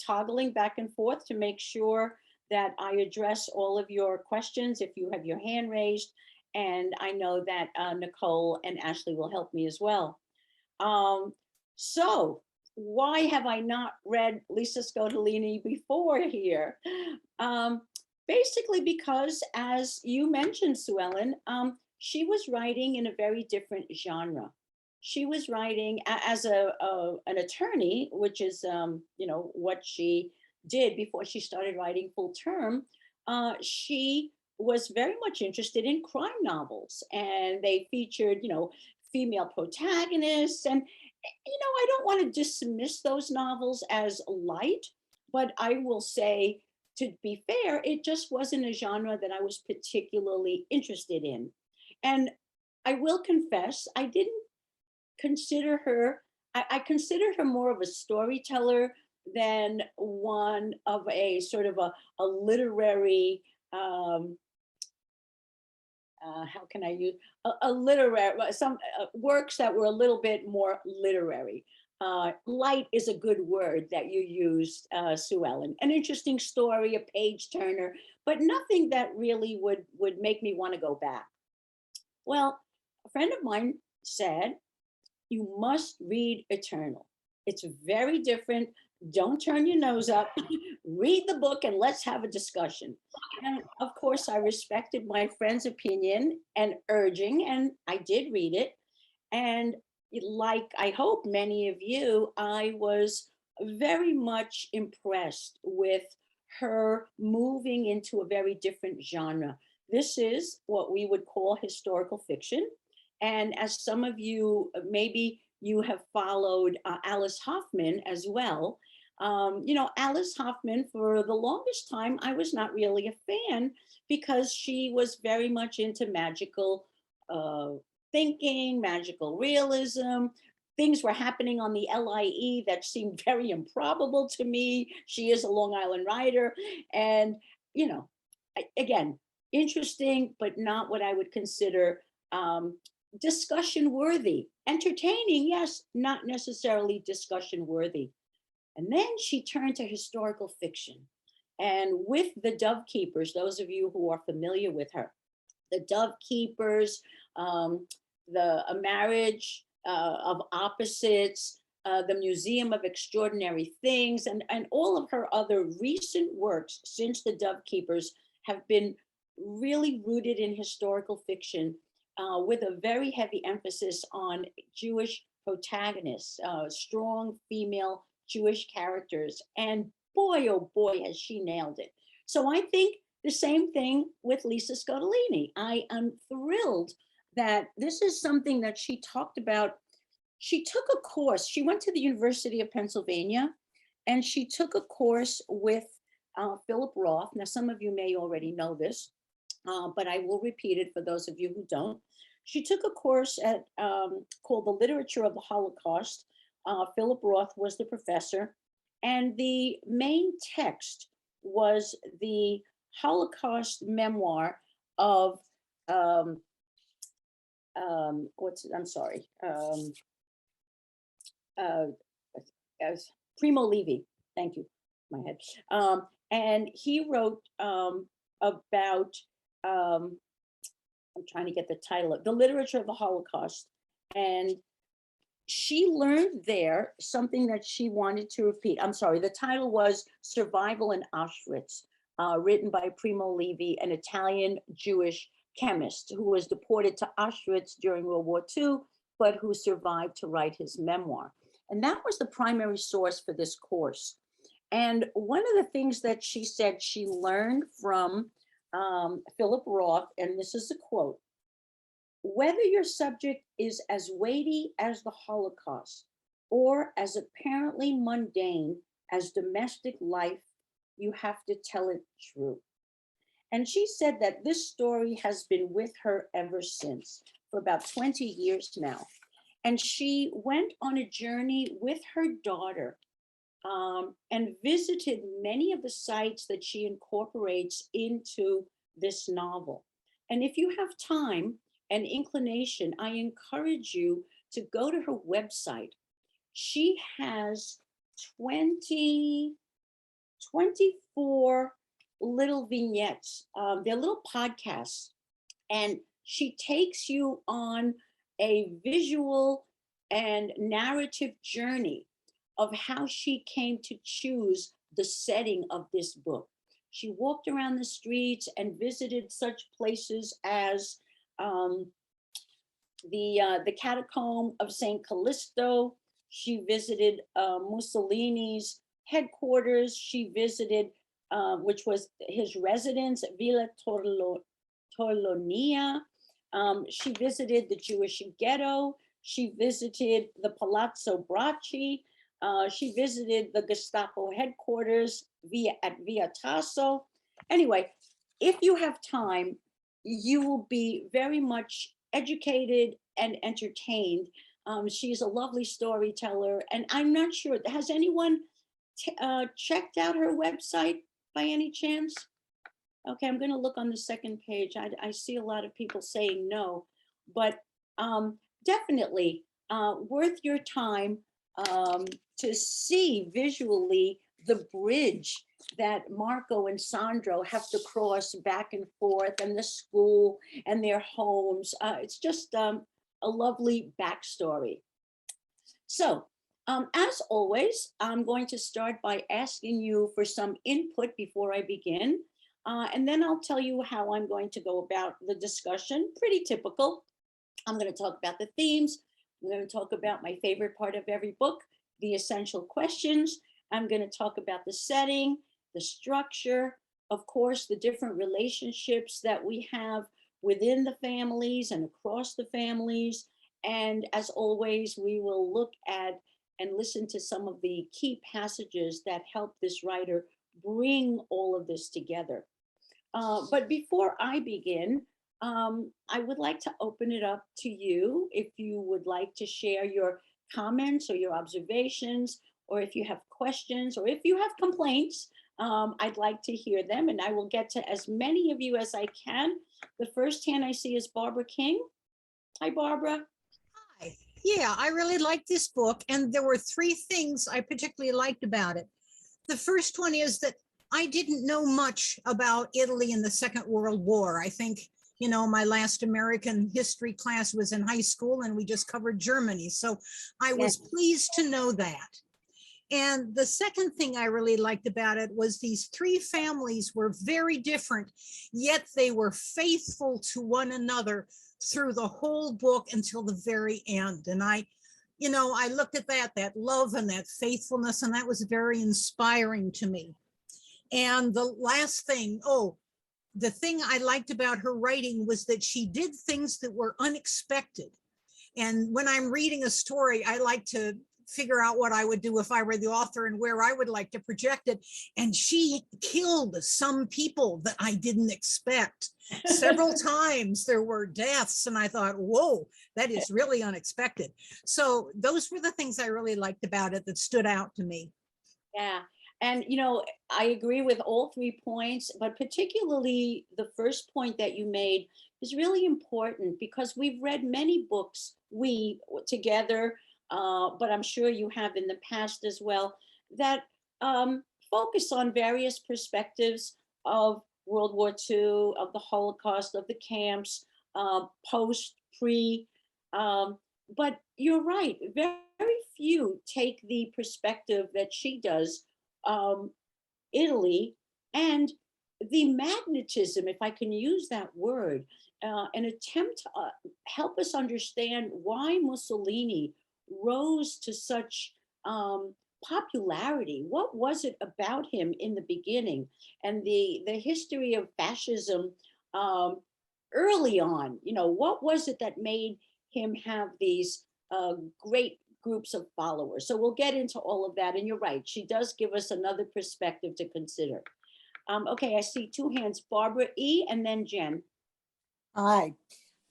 toggling back and forth to make sure that I address all of your questions if you have your hand raised. And I know that Nicole and Ashley will help me as well. Um, so, why have I not read Lisa Scotolini before here? Um, Basically, because as you mentioned, Sue Ellen, she was writing in a very different genre. She was writing as an attorney, which is what she did before she started writing full term. She was very much interested in crime novels, and they featured female protagonists. And I don't want to dismiss those novels as light, but I will say, to be fair, it just wasn't a genre that I was particularly interested in. And I will confess, I didn't consider her, I considered her more of a storyteller than one of a sort of a literary, how can I use a literary, some works that were a little bit more literary. Light is a good word that you used, Sue Ellen. An interesting story, a page turner, but nothing that really would make me want to go back. Well, a friend of mine said, you must read Eternal. It's very different. Don't turn your nose up. Read the book and let's have a discussion. And of course, I respected my friend's opinion and urging, and I did read it. And like I hope many of you, I was very much impressed with her moving into a very different genre. This is what we would call historical fiction. And as some of you, maybe you have followed Alice Hoffman as well. Alice Hoffman, for the longest time, I was not really a fan because she was very much into magical uh, thinking, magical realism. Things were happening on the LIE that seemed very improbable to me. She is a Long Island writer. And, again, interesting, but not what I would consider discussion worthy. Entertaining, yes, not necessarily discussion worthy. And then she turned to historical fiction. And with the Dove Keepers, those of you who are familiar with her, the Dove Keepers, a marriage of opposites, the Museum of Extraordinary Things, and all of her other recent works since the Dove Keepers have been really rooted in historical fiction with a very heavy emphasis on Jewish protagonists, strong female Jewish characters. And boy, oh boy, has she nailed it. So I think the same thing with Lisa Scotolini. I am thrilled that this is something that she talked about. She took a course, she went to the University of Pennsylvania, and she took a course with Philip Roth. Now, some of you may already know this, but I will repeat it for those of you who don't. She took a course called The Literature of the Holocaust. Philip Roth was the professor, and the main text was the Holocaust memoir of I'm sorry, uh, as Primo Levi. Thank you, my head. And he wrote about. I'm trying to get the title of The Literature of the Holocaust, and she learned there something that she wanted to repeat. I'm sorry, the title was Survival in Auschwitz, written by Primo Levi, an Italian Jewish chemist who was deported to Auschwitz during World War II, but who survived to write his memoir. And that was the primary source for this course. And one of the things that she said she learned from Philip Roth, and this is a quote: whether your subject is as weighty as the Holocaust or as apparently mundane as domestic life, you have to tell it true. And she said that this story has been with her ever since, for about 20 years now. And she went on a journey with her daughter and visited many of the sites that she incorporates into this novel. And if you have time and inclination, I encourage you to go to her website. She has 20, 24 little vignettes. They're little podcasts, and she takes you on a visual and narrative journey of how she came to choose the setting of this book. She walked around the streets and visited such places as um, the catacomb of Saint Callisto. She visited Mussolini's headquarters. She visited, which was his residence, Villa Torlonia. She visited the Jewish ghetto. She visited the Palazzo Bracci. She visited the Gestapo headquarters at Via Tasso. Anyway, if you have time, you will be very much educated and entertained. She's a lovely storyteller, and I'm not sure, has anyone checked out her website by any chance? Okay, I'm going to look on the second page. I see a lot of people saying no, but definitely worth your time to see visually the bridge that Marco and Sandro have to cross back and forth, and the school and their homes. It's just a lovely backstory. So, as always, I'm going to start by asking you for some input before I begin. And then I'll tell you how I'm going to go about the discussion. Pretty typical. I'm going to talk about the themes. I'm going to talk about my favorite part of every book, the essential questions. I'm going to talk about the setting, the structure, of course, the different relationships that we have within the families and across the families. And as always, we will look at and listen to some of the key passages that help this writer bring all of this together. But before I begin, I would like to open it up to you if you would like to share your comments or your observations, or if you have questions, or if you have complaints. I'd like to hear them, and I will get to as many of you as I can. The first hand I see is Barbara King. Hi, Barbara. Hi. Yeah, I really liked this book, and there were three things I particularly liked about it. The first one is that I didn't know much about Italy in the Second World War. I think, you know, my last American history class was in high school, and we just covered Germany. So I was pleased to know that. And the second thing I really liked about it was these three families were very different, yet they were faithful to one another through the whole book until the very end. And I looked at that love and that faithfulness, and that was very inspiring to me. And the last thing, the thing I liked about her writing was that she did things that were unexpected. And when I'm reading a story, I like to figure out what I would do if I were the author and where I would like to project it. And she killed some people that I didn't expect. Several times there were deaths, and I thought, whoa, that is really unexpected. So those were the things I really liked about it that stood out to me. Yeah. And, I agree with all 3 points, but particularly the first point that you made is really important, because we've read many books, we together, but I'm sure you have in the past as well, that focus on various perspectives of World War II, of the Holocaust, of the camps, post, pre. But you're right, very few take the perspective that she does, Italy, and the magnetism, if I can use that word, an attempt to help us understand why Mussolini rose to such popularity. What was it about him in the beginning, and the history of fascism early on? What was it that made him have these great groups of followers? So we'll get into all of that. And you're right, she does give us another perspective to consider. Okay, I see 2 hands, Barbara E. and then Jen. Hi.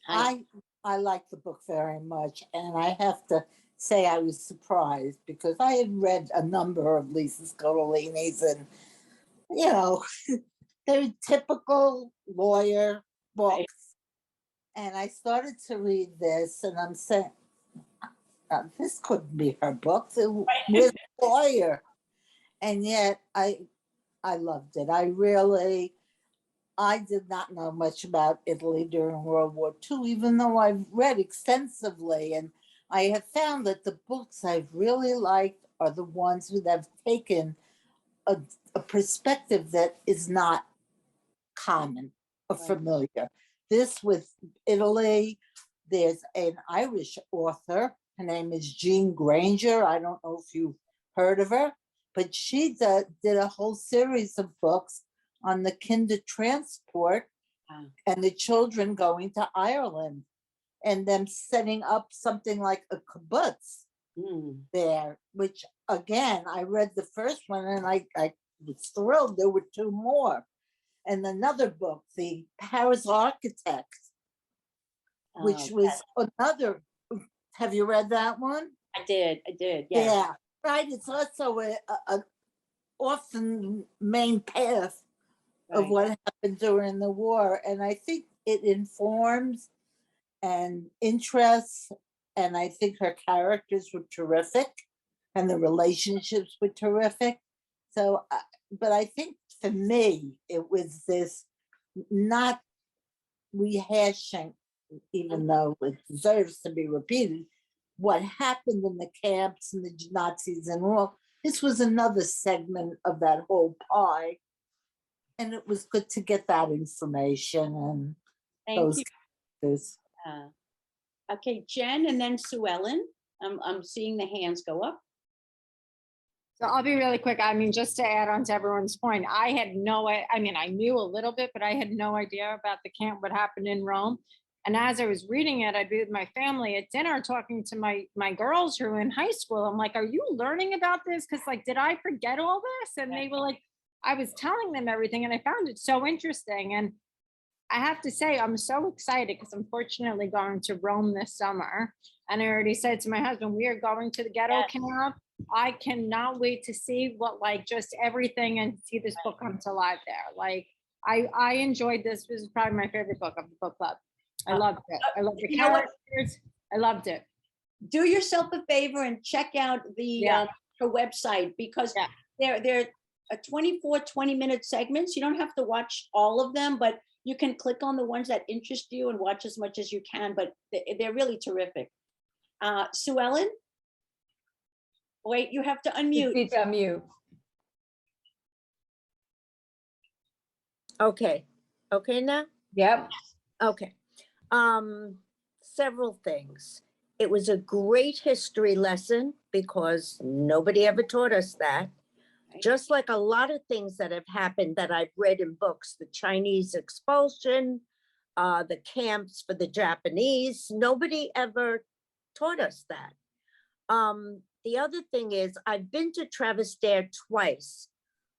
Hi. I like the book very much, and I have to say I was surprised because I had read a number of Lisa Scotolini's, and they're typical lawyer books. Right. And I started to read this, and I'm saying, this couldn't be her book. With a lawyer, and yet I loved it. I did not know much about Italy during World War II, even though I've read extensively. And I have found that the books I've really liked are the ones that have taken a, a perspective that is not common or Right. familiar. This with Italy, there's an Irish author. Her name is Jean Granger. I don't know if you've heard of her, but she did a whole series of books on the Kinder transport Wow. and the children going to Ireland and them setting up something like a kibbutz Mm. there, which again, I read the first one and I was thrilled. There were two more. And another book, The Paris Architect, which was another. Have you read that one? I did, yeah. Yeah, right. It's also a often main path of Right. what happened during the war. And I think it informs and interests. And I think her characters were terrific and the relationships were terrific. So, but I think for me, it was this not rehashing, even though it deserves to be repeated, what happened in the camps and the Nazis and all. This was another segment of that whole pie. And it was good to get that information and Thank those you. characters. Okay, Jen and then Sue Ellen. I'm seeing the hands go up. So I'll be really quick. I mean, just to add on to everyone's point, I had no, I mean, I knew a little bit, but I had no idea about the camp, what happened in Rome. And as I was reading it, I'd be with my family at dinner talking to my girls who were in high school. I'm like, are you learning about this? Because like, did I forget all this? And they were like, I was telling them everything and I found it so interesting. And I have to say, I'm so excited because I'm fortunately going to Rome this summer. And I already said to my husband, we are going to the ghetto camp. I cannot wait to see what, like, just everything and see this book come to life there. Like, I enjoyed this. This is probably my favorite book of the book club. I loved it. I loved the You know what? characters. I loved it. Do yourself a favor and check out the her website, because they're 24, 20-minute segments. You don't have to watch all of them, but you can click on the ones that interest you and watch as much as you can, but they're really terrific. Sue Ellen? Wait, you have to unmute. Speech on mute. Okay. Okay now? Yep. Okay. Several things. It was a great history lesson because nobody ever taught us that. Just like a lot of things that have happened that I've read in books, the Chinese expulsion, the camps for the Japanese, nobody ever taught us that. The other thing is I've been to Travis Dare twice.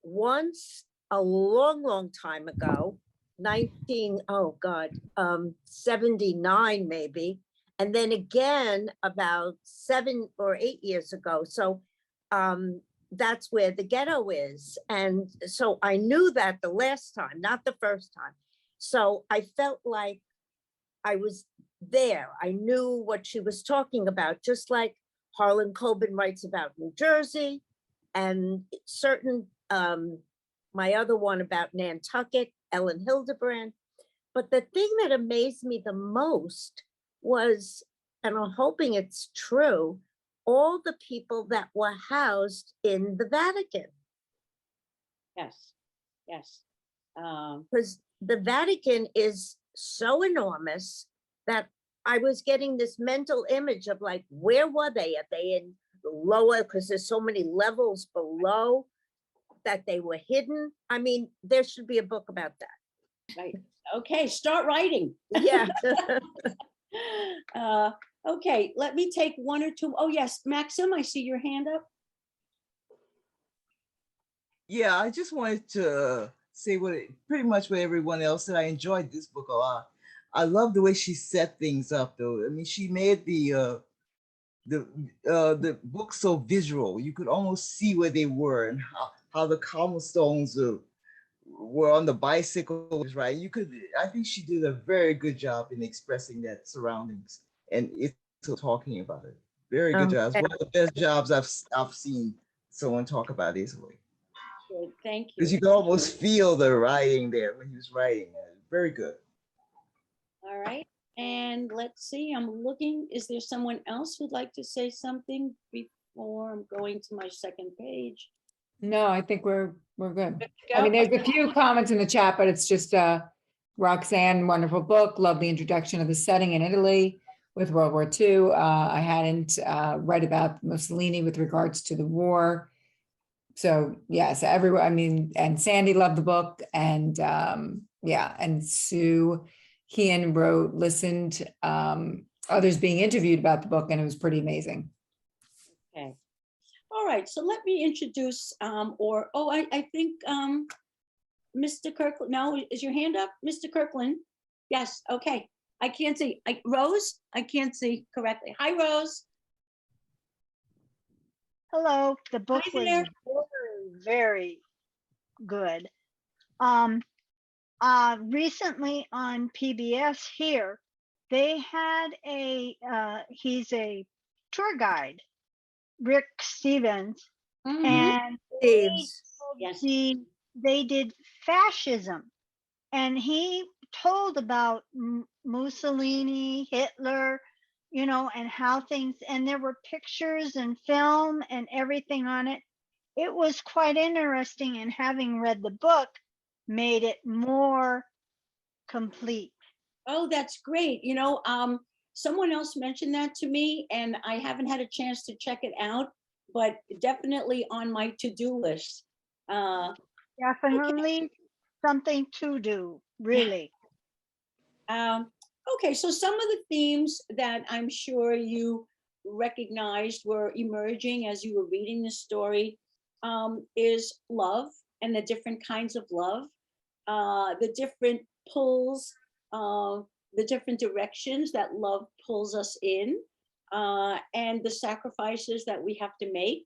Once a long, long time ago, 79 maybe. And then again about 7 or 8 years ago. So that's where the ghetto is. And so I knew that the last time, not the first time. So I felt like I was there. I knew what she was talking about, just like Harlan Coben writes about New Jersey and certain, my other one about Nantucket, Ellen Hildebrand. But the thing that amazed me the most was, and I'm hoping it's true, all the people that were housed in the Vatican. Yes, yes. Because the Vatican is so enormous that I was getting this mental image of like, where were they? Are they in the lower, because there's so many levels below that they were hidden? I mean, there should be a book about that. Right. Okay, start writing. Yeah. Okay, let me take one or two. Oh, yes, Maxim, I see your hand up. Yeah, I just wanted to say pretty much what everyone else said. I enjoyed this book a lot. I love the way she set things up, though. I mean, she made the book so visual. You could almost see where they were and how the cobblestones were on the bicycles, right? I think she did a very good job in expressing that surroundings and it's talking about it. Very good job. It's one of the best jobs I've seen someone talk about easily. Good, thank Because you. you could almost feel the writing there when he was writing. Very good. All right, and let's see, I'm looking, is there someone else who'd like to say something before I'm going to my second page? No, I think we're good. Good to I mean, go? there's a few comments in the chat, but it's just Roxanne, wonderful book. Love the introduction of the setting in Italy with World War II. I hadn't read about Mussolini with regards to the war. So yes, everyone, I mean, and Sandy loved the book, and yeah, and Sue Hean listened, others being interviewed about the book, and it was pretty amazing. Okay. All right, so let me introduce, I think, Mr. Kirkland, no, is your hand up, Mr. Kirkland? Yes, okay. I can't see. Rose, I can't see correctly. Hi, Rose. Hello, the book Hi was there. very, very good. Recently on PBS here, they had he's a tour guide, Rick Stevens, Mhm. and Steves. Yes. they did fascism, and he told about Mussolini, Hitler, you know, and how things, and there were pictures and film and everything on it. It was quite interesting, and having read the book made it more complete. Oh, that's great. Someone else mentioned that to me and I haven't had a chance to check it out, but definitely on my to-do list. Definitely something to do, really. Okay, so some of the themes that I'm sure you recognized were emerging as you were reading the story is love and the different kinds of love, the different pulls, the different directions that love pulls us in, and the sacrifices that we have to make.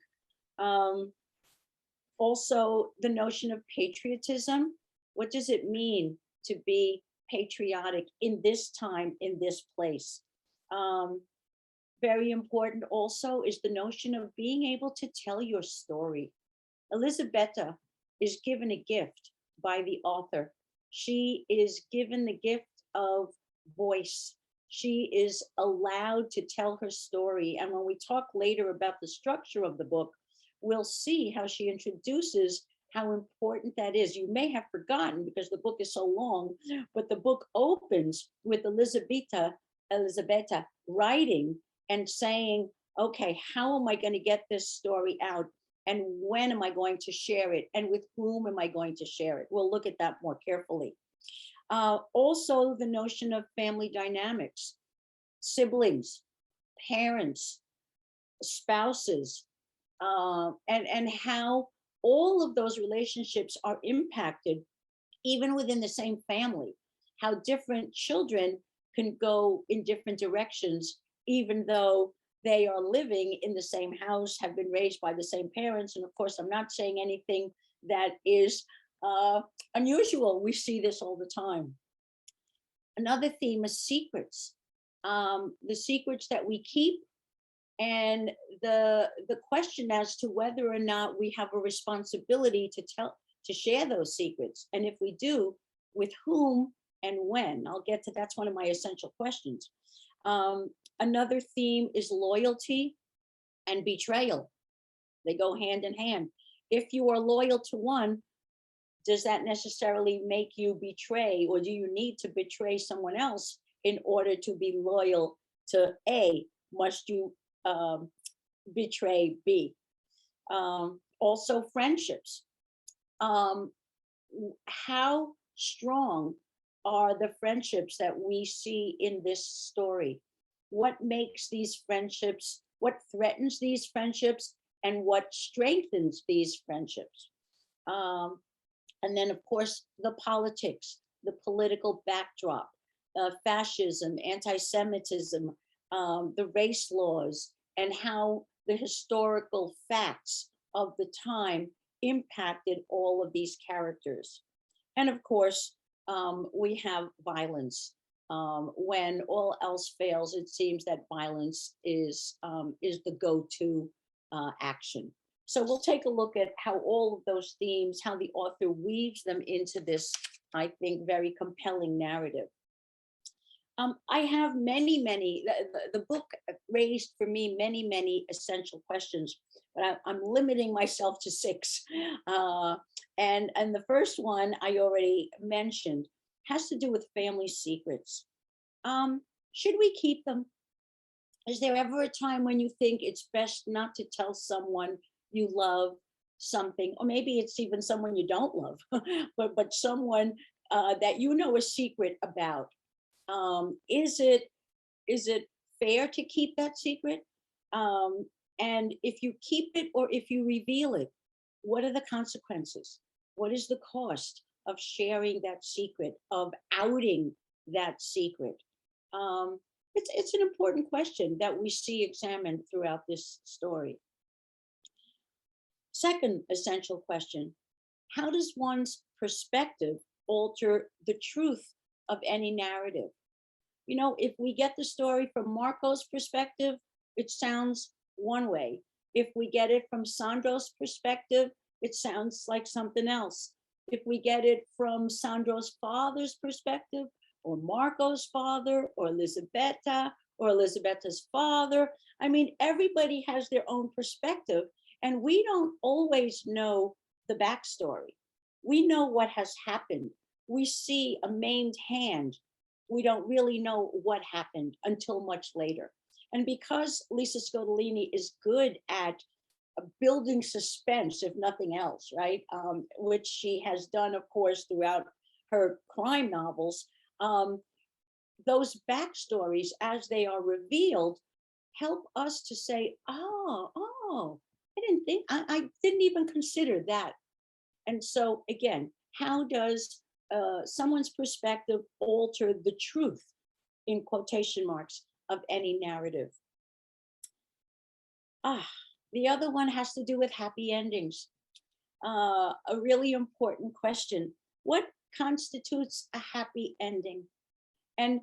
Also, the notion of patriotism. What does it mean to be patriotic in this time, in this place? Very important also is the notion of being able to tell your story. Elisabetta is given a gift by the author. She is given the gift of voice. She is allowed to tell her story. And when we talk later about the structure of the book, we'll see how she introduces how important that is. You may have forgotten because the book is so long, but the book opens with Elisabetta writing and saying, okay, how am I going to get this story out? And when am I going to share it? And with whom am I going to share it? We'll look at that more carefully. Also, the notion of family dynamics, siblings, parents, spouses, and how all of those relationships are impacted even within the same family, how different children can go in different directions, even though they are living in the same house, have been raised by the same parents. And of course, I'm not saying anything that is unusual. We see this all the time. Another theme is secrets, the secrets that we keep, and the question as to whether or not we have a responsibility to share those secrets, and if we do, with whom and when. I'll get to that's one of my essential questions. Another theme is loyalty and betrayal. They go hand in hand. If you are loyal to one, does that necessarily make you betray, or do you need to betray someone else in order to be loyal to A? Must you betray B? Also friendships. How strong are the friendships that we see in this story? What makes these friendships, what threatens these friendships, and what strengthens these friendships? And then, of course, the politics, the political backdrop, fascism, anti-Semitism, the race laws, and how the historical facts of the time impacted all of these characters. And of course, we have violence. When all else fails, it seems that violence is the go-to action. So we'll take a look at how all of those themes, how the author weaves them into this, I think, very compelling narrative. I have many, the book raised for me many essential questions, but I'm limiting myself to 6. And the first one I already mentioned has to do with family secrets. Should we keep them? Is there ever a time when you think it's best not to tell someone you love something, or maybe it's even someone you don't love, but someone that you know a secret about? Is it fair to keep that secret? And if you keep it or if you reveal it, what are the consequences? What is the cost of sharing that secret, of outing that secret? It's an important question that we see examined throughout this story. Second essential question: how does one's perspective alter the truth of any narrative? You know, if we get the story from Marco's perspective, it sounds one way. If we get it from Sandro's perspective, it sounds like something else. If we get it from Sandro's father's perspective, or Marco's father, or Elisabetta, or Elisabetta's father, I mean, everybody has their own perspective, and we don't always know the backstory. We know what has happened. We see a maimed hand. We don't really know what happened until much later. And because Lisa Scottoline is good at building suspense, if nothing else, right? Which she has done, of course, throughout her crime novels, those backstories, as they are revealed, help us to say, oh, I didn't even consider that. And so again, how does someone's perspective alter the truth, in quotation marks, of any narrative? The other one has to do with happy endings. A really important question: what constitutes a happy ending? And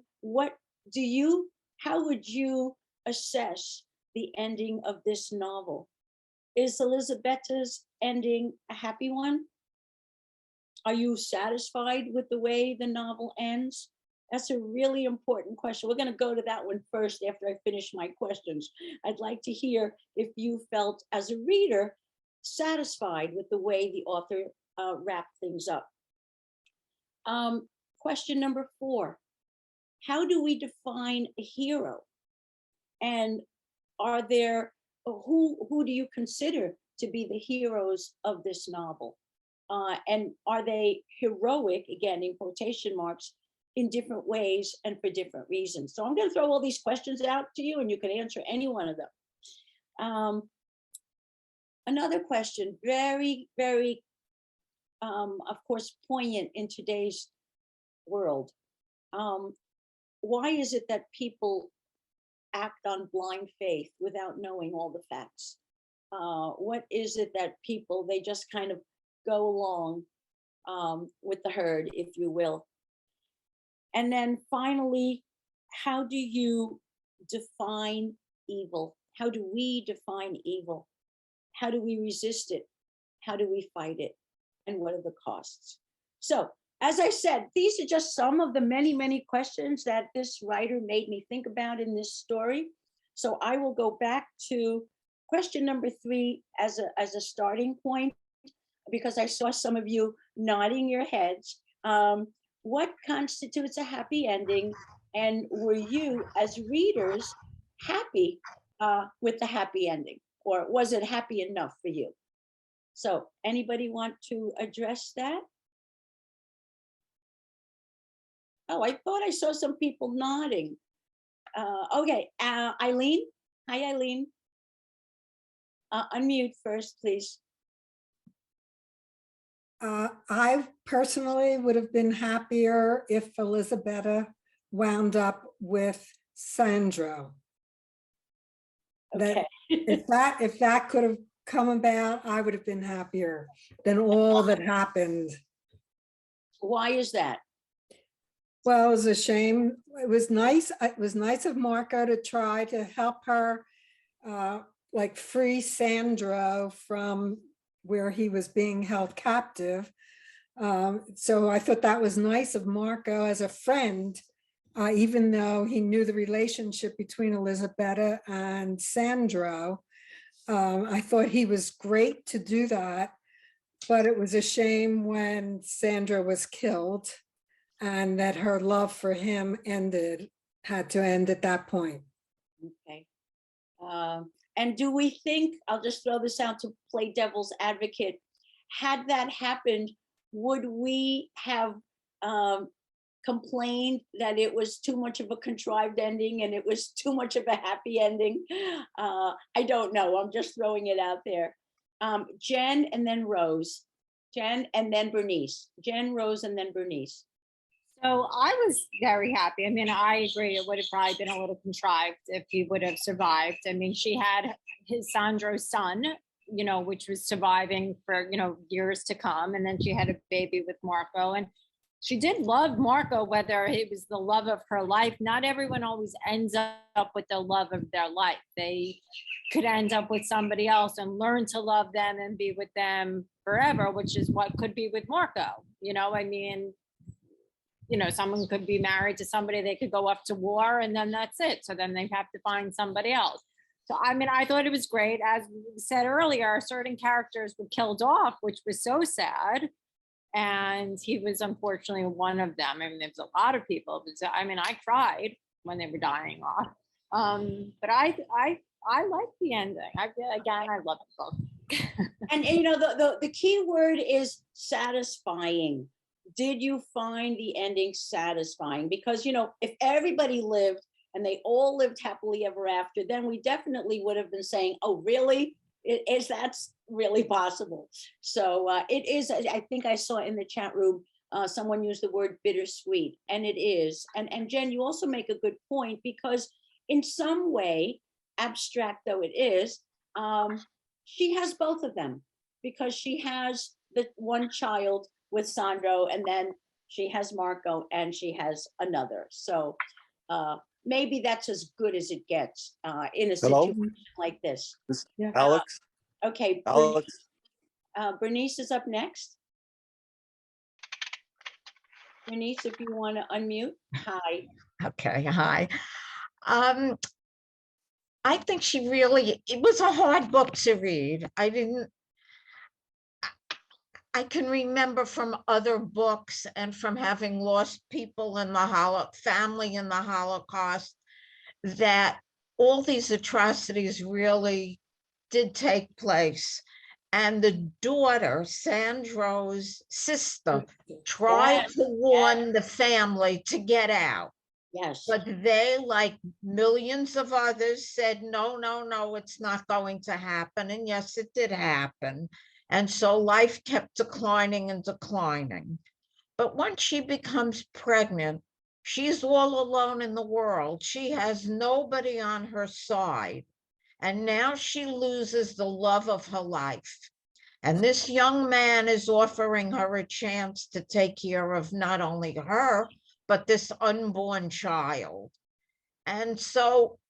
how would you assess the ending of this novel? Is Elisabetta's ending a happy one? Are you satisfied with the way the novel ends? That's a really important question. We're going to go to that one first after I finish my questions. I'd like to hear if you felt, as a reader, satisfied with the way the author wrapped things up. Question number 4: how do we define a hero? And are there, who do you consider to be the heroes of this novel? And are they heroic, again, in quotation marks, in different ways and for different reasons? So I'm going to throw all these questions out to you, and you can answer any one of them. Another question, very, very, of course, poignant in today's world. Why is it that people act on blind faith without knowing all the facts? What is it that people, they just kind of go along with the herd, if you will? And then finally, how do you define evil? How do we define evil? How do we resist it? How do we fight it? And what are the costs? So, as I said, these are just some of the many questions that this writer made me think about in this story. So I will go back to question number 3 as a starting point, because I saw some of you nodding your heads. What constitutes a happy ending? And were you, as readers, happy with the happy ending? Or was it happy enough for you? So anybody want to address that? Oh, I thought I saw some people nodding. Okay, Eileen. Hi, Eileen. Unmute first, please. I personally would have been happier if Elisabetta wound up with Sandro. Okay. If that could have come about, I would have been happier than all that happened. Why is that? Well, it was a shame. It was nice. It was nice of Marco to try to help her like free Sandro from where he was being held captive. So I thought that was nice of Marco as a friend, even though he knew the relationship between Elisabetta and Sandro. I thought he was great to do that, but it was a shame when Sandra was killed and that her love for him had to end at that point. Okay. And do we think, I'll just throw this out to play devil's advocate, had that happened, would we have complained that it was too much of a contrived ending and it was too much of a happy ending? I don't know. I'm just throwing it out there. Jen and then Rose. Jen and then Bernice. Jen, Rose, and then Bernice. So I was very happy. I mean, I agree. It would have probably been a little contrived if he would have survived. I mean, she had his Sandro's son, you know, which was surviving for, you know, years to come. And then she had a baby with Marco. And she did love Marco, whether it was the love of her life. Not everyone always ends up with the love of their life. They could end up with somebody else and learn to love them and be with them forever, which is what could be with Marco. You know, I mean, you know, someone could be married to somebody, they could go off to war and then that's it. So then they have to find somebody else. So, I mean, I thought it was great. As we said earlier, certain characters were killed off, which was so sad. And he was unfortunately one of them. I mean, there's a lot of people. I mean, I cried when they were dying off. But I like the ending. I love it both. And you know, the key word is satisfying. Did you find the ending satisfying? Because, you know, if everybody lived and they all lived happily ever after, then we definitely would have been saying, oh, really? Is that's really possible? So it is, I think I saw in the chat room, someone used the word bittersweet, and it is. And Jen, you also make a good point, because in some way, abstract though it is, she has both of them, because she has the one child with Sandro, and then she has Marco, and she has another. So maybe that's as good as it gets in a Hello? situation like this. This Yeah. Alex, Okay, Alex, Bernice is up next. Bernice, if you want to unmute. Hi. Okay, hi. I think it was a hard book to read. I can remember from other books and from having lost people in the family in the Holocaust, that all these atrocities really did take place. And the daughter, Sandro's sister, tried to warn the family to get out. Yes. But they, like millions of others, said, no, no, no, it's not going to happen. And yes, it did happen. And so life kept declining and declining. But once she becomes pregnant, she's all alone in the world. She has nobody on her side. And now she loses the love of her life. And this young man is offering her a chance to take care of not only her, but this unborn child. And so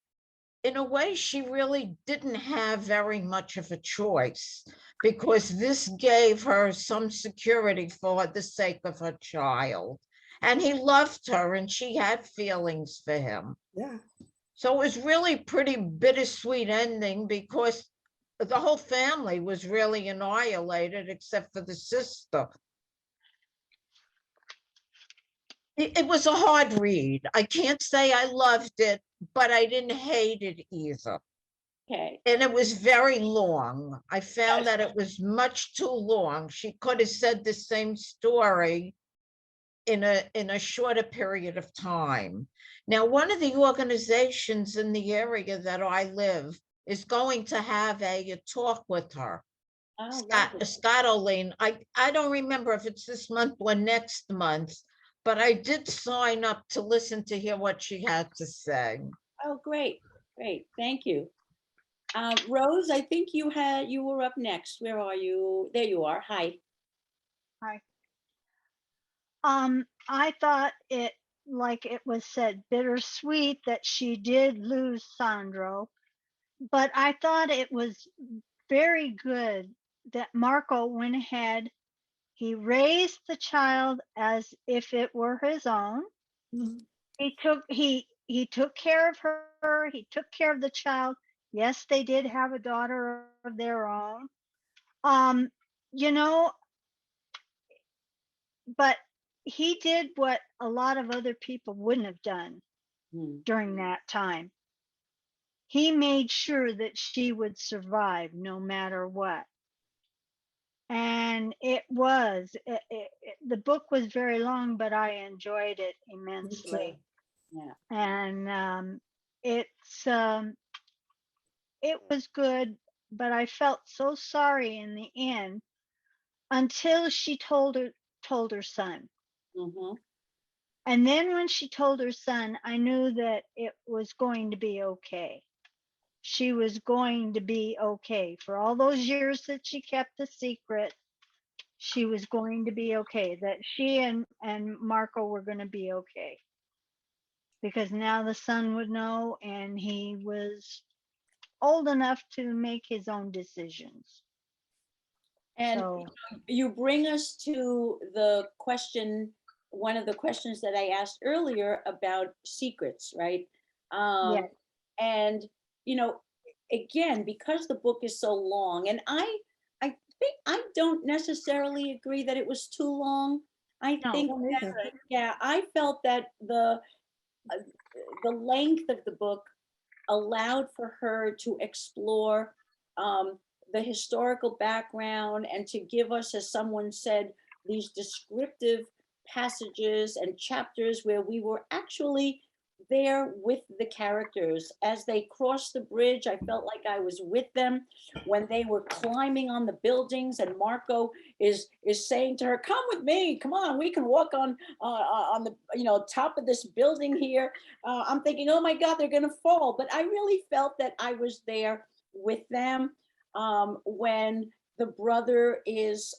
in a way, she really didn't have very much of a choice, because this gave her some security for the sake of her child. And he loved her and she had feelings for him. Yeah. So it was really pretty bittersweet ending, because the whole family was really annihilated except for the sister. It was a hard read. I can't say I loved it, but I didn't hate it either. Okay. And it was very long. I found that it was much too long. She could have said the same story in a shorter period of time. Now, one of the organizations in the area that I live is going to have a talk with her. Oh, Scott O'Lean. I don't remember if it's this month or next month, but I did sign up to listen to hear what she had to say. oh, great. Great. Thank you. Rose, I think you were up next. Where are you? There you are. Hi. I thought it, like it was said, bittersweet that she did lose Sandro, but I thought it was very good that Marco went ahead. He raised the child as if it were his own. Mhm. He took care of her. He took care of the child. Yes, they did have a daughter of their own. Um, you know, but he did what a lot of other people wouldn't have done Hmm. during that time. He made sure that she would survive no matter what. And the book was very long, but I enjoyed it immensely. Yeah. And it was good, but I felt so sorry in the end until she told her son. Hmm. And then when she told her son, I knew that it was going to be okay. She was going to be okay. For all those years that she kept the secret, she was going to be okay. That she and Marco were going to be okay. Because now the son would know, and he was old enough to make his own decisions. And So you bring us to the question, one of the questions that I asked earlier about secrets, right? yeah, And you know, again, because the book is so long, and I think I don't necessarily agree that it was too long. I no, think Don't that, either. yeah, I felt that uh, the length of the book allowed for her to explore um, the historical background and to give us, as someone said, these descriptive passages and chapters where we were actually there with the characters as they crossed the bridge. I felt like I was with them when they were climbing on the buildings, and Marco is saying to her, "Come with me, come on, we can walk on the top of this building here." I'm thinking, oh my God, they're going to fall. But I really felt that I was there with them when the brother is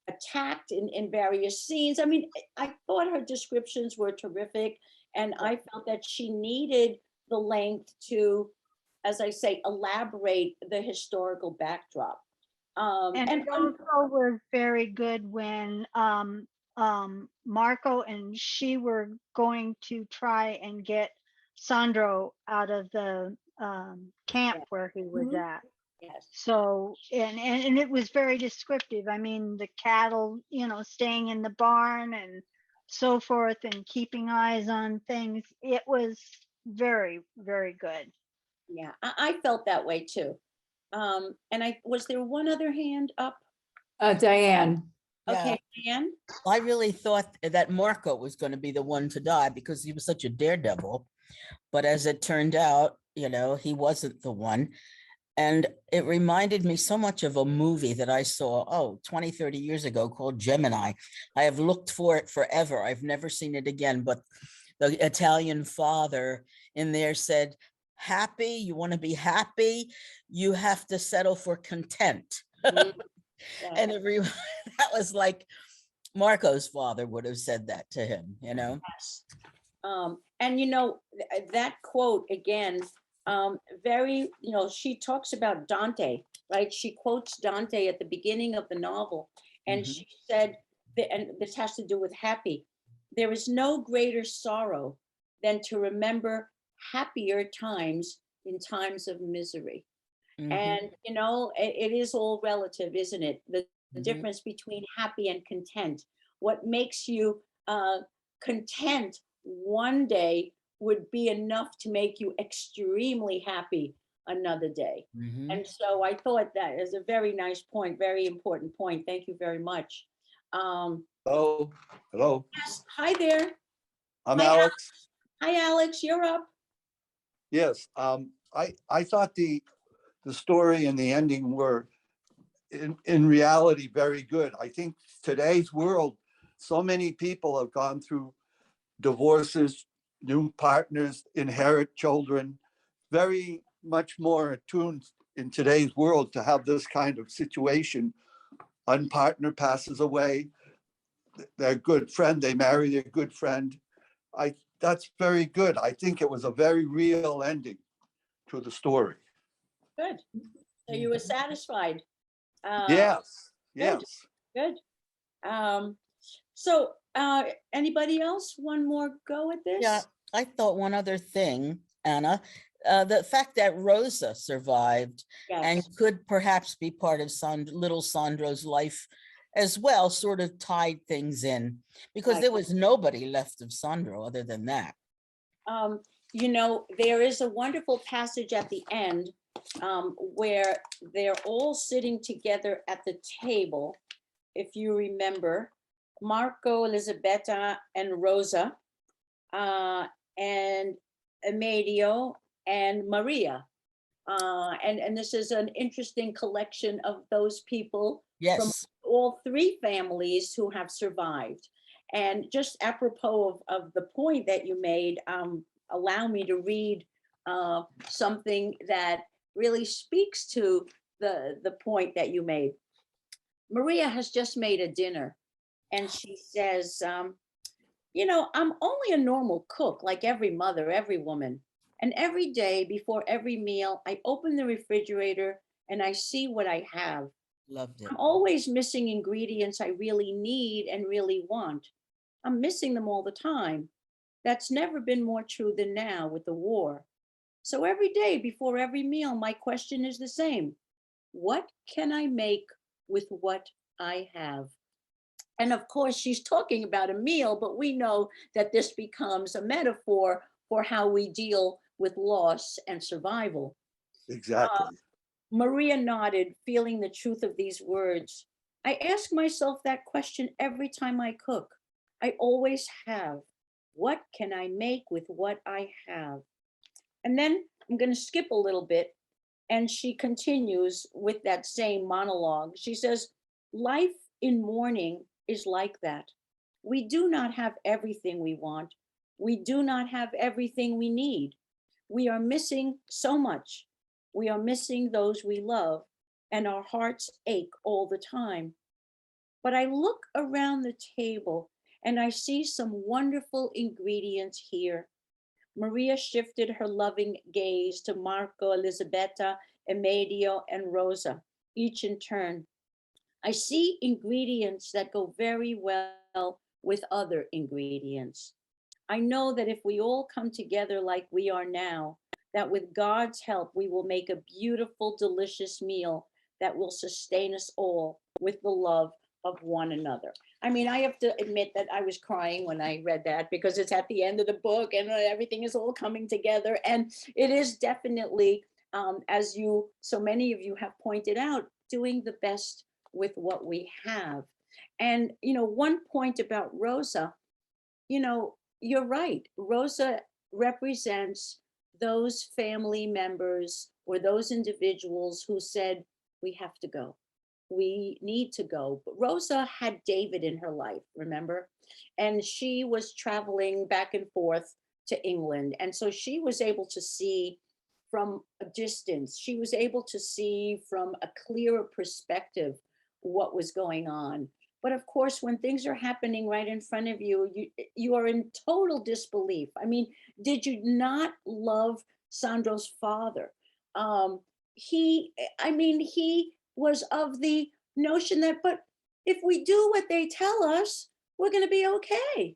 attacked in various scenes. I mean, I thought her descriptions were terrific. And I felt that she needed the length to, as I say, elaborate the historical backdrop. and And it also was very good when Marco and she were going to try and get Sandro out of the camp where he was Mhm. at. Yes. So and it was very descriptive. I mean, the cattle, staying in the barn and so forth, and keeping eyes on things. It was very, very good. Yeah, I felt that way too. And I was there one other hand up? Diane, Yeah, Okay, Anne? I really thought that Marco was going to be the one to die because he was such a daredevil. But as it turned out, he wasn't the one. And it reminded me so much of a movie that I saw, 20, 30 years ago called Gemini. I have looked for it forever. I've never seen it again, but the Italian father in there said, happy, you want to be happy, you have to settle for content. Mhm. Yeah. And that was like Marco's father would have said that to him, Yes. And that quote again, very, she talks about Dante, right? She quotes Dante at the beginning of the novel, and Mhm. she said, and this has to do with happy, there is no greater sorrow than to remember happier times in times of misery. Mhm. And, it is all relative, isn't it? The Mhm. difference between happy and content. What makes you content one day would be enough to make you extremely happy another day. Mhm. And so I thought that is a very nice point, very important point. Thank you very much. Hello, hello, Yes, hi there. I'm Hi, Alex. Hi, Alex, you're up. Yes, I thought the story and the ending were in reality very good. I think today's world, so many people have gone through divorces, new partners, inherit children, very much more attuned in today's world to have this kind of situation. One partner passes away, their good friend, they marry their good friend. That's very good. I think it was a very real ending to the story. Good. So you were satisfied. Yes, good. yes. Good. So anybody else? One more go at this? Yeah, I thought one other thing, Anna, the fact that Rosa survived and Yes. could perhaps be part of little Sandro's life as well, sort of tied things in, because Right. there was nobody left of Sandro other than that. You know, there is a wonderful passage at the end where they're all sitting together at the table. If you remember, Marco, Elisabetta, and Rosa, and Amedio and Maria. And this is an interesting collection of those people from Yes, all three families who have survived. And just apropos of the point that you made, allow me to read something that really speaks to the point that you made. Maria has just made a dinner and she says, you know, I'm only a normal cook like every mother, every woman. And every day before every meal, I open the refrigerator and I see what I have. loved it. I'm always missing ingredients I really need and really want. I'm missing them all the time. That's never been more true than now with the war. So every day before every meal, my question is the same. What can I make with what I have? And of course, she's talking about a meal, but we know that this becomes a metaphor for how we deal with loss and survival. Exactly. Maria nodded, feeling the truth of these words. I ask myself that question every time I cook. I always have. What can I make with what I have? And then I'm going to skip a little bit. And she continues with that same monologue. She says, life in mourning is like that. We do not have everything we want. We do not have everything we need. We are missing so much. We are missing those we love, and our hearts ache all the time. But I look around the table and I see some wonderful ingredients here. Maria shifted her loving gaze to Marco, Elisabetta, Emedio, and Rosa, each in turn. I see ingredients that go very well with other ingredients. I know that if we all come together like we are now, that with God's help, we will make a beautiful, delicious meal that will sustain us all with the love of one another. I mean, I have to admit that I was crying when I read that because it's at the end of the book and everything is all coming together. And it is definitely, as so many of you have pointed out, doing the best with what we have. And, you know, one point about Rosa, you know, you're right. Rosa represents those family members or those individuals who said, we have to go. We need to go. But Rosa had David in her life, remember? And she was traveling back and forth to England. And so she was able to see from a distance, she was able to see from a clearer perspective what was going on. But of course, when things are happening right in front of you, you are in total disbelief. I mean, did you not love Sandro's father? He was of the notion that, but if we do what they tell us, we're going to be okay.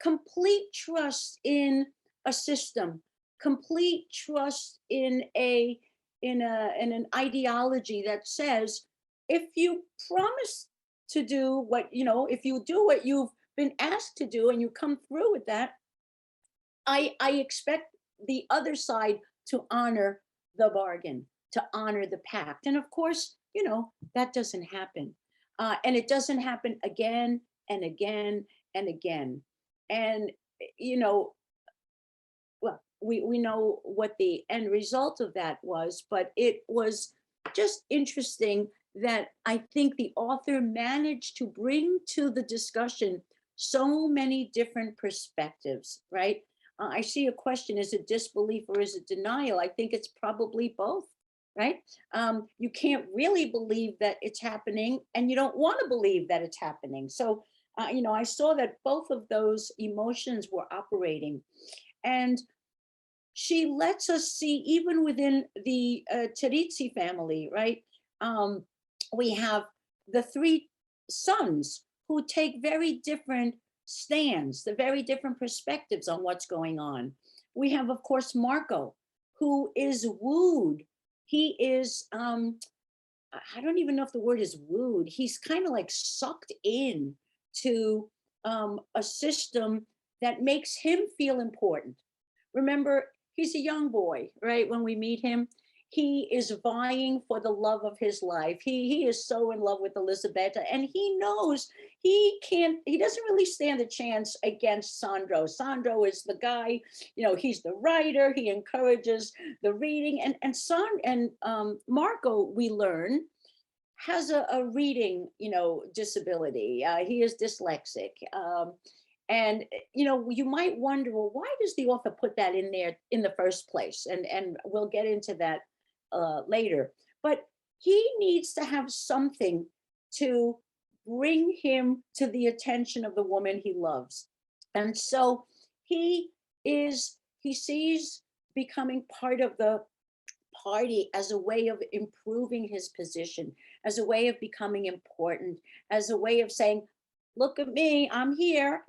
Complete trust in a system, complete trust in an ideology that says, if you promise to do what, you know, if you do what you've been asked to do and you come through with that, I expect the other side to honor the bargain, to honor the pact. And of course, you know, that doesn't happen. And it doesn't happen again and again and again. And, you know, well, we know what the end result of that was, but it was just interesting that I think the author managed to bring to the discussion so many different perspectives, right? I see a question, is it disbelief or is it denial? I think it's probably both, right? You can't really believe that it's happening and you don't want to believe that it's happening. So, you know, I saw that both of those emotions were operating. And she lets us see, even within the Terzi family, right? We have the three sons who take very different stands, the very different perspectives on what's going on. We have, of course, Marco, who is wooed. He is, I don't even know if the word is wooed. He's kind of like sucked in to a system that makes him feel important. Remember, he's a young boy, right? When we meet him, he is vying for the love of his life. He is so in love with Elisabetta, and he knows he doesn't really stand a chance against Sandro. Sandro is the guy, he's the writer, he encourages the reading, and Marco, we learn, has a reading, disability. He is dyslexic. And you might wonder, well, why does the author put that in there in the first place? And we'll get into that later. But he needs to have something to bring him to the attention of the woman he loves. And so he sees becoming part of the party as a way of improving his position, as a way of becoming important, as a way of saying, look at me, I'm here,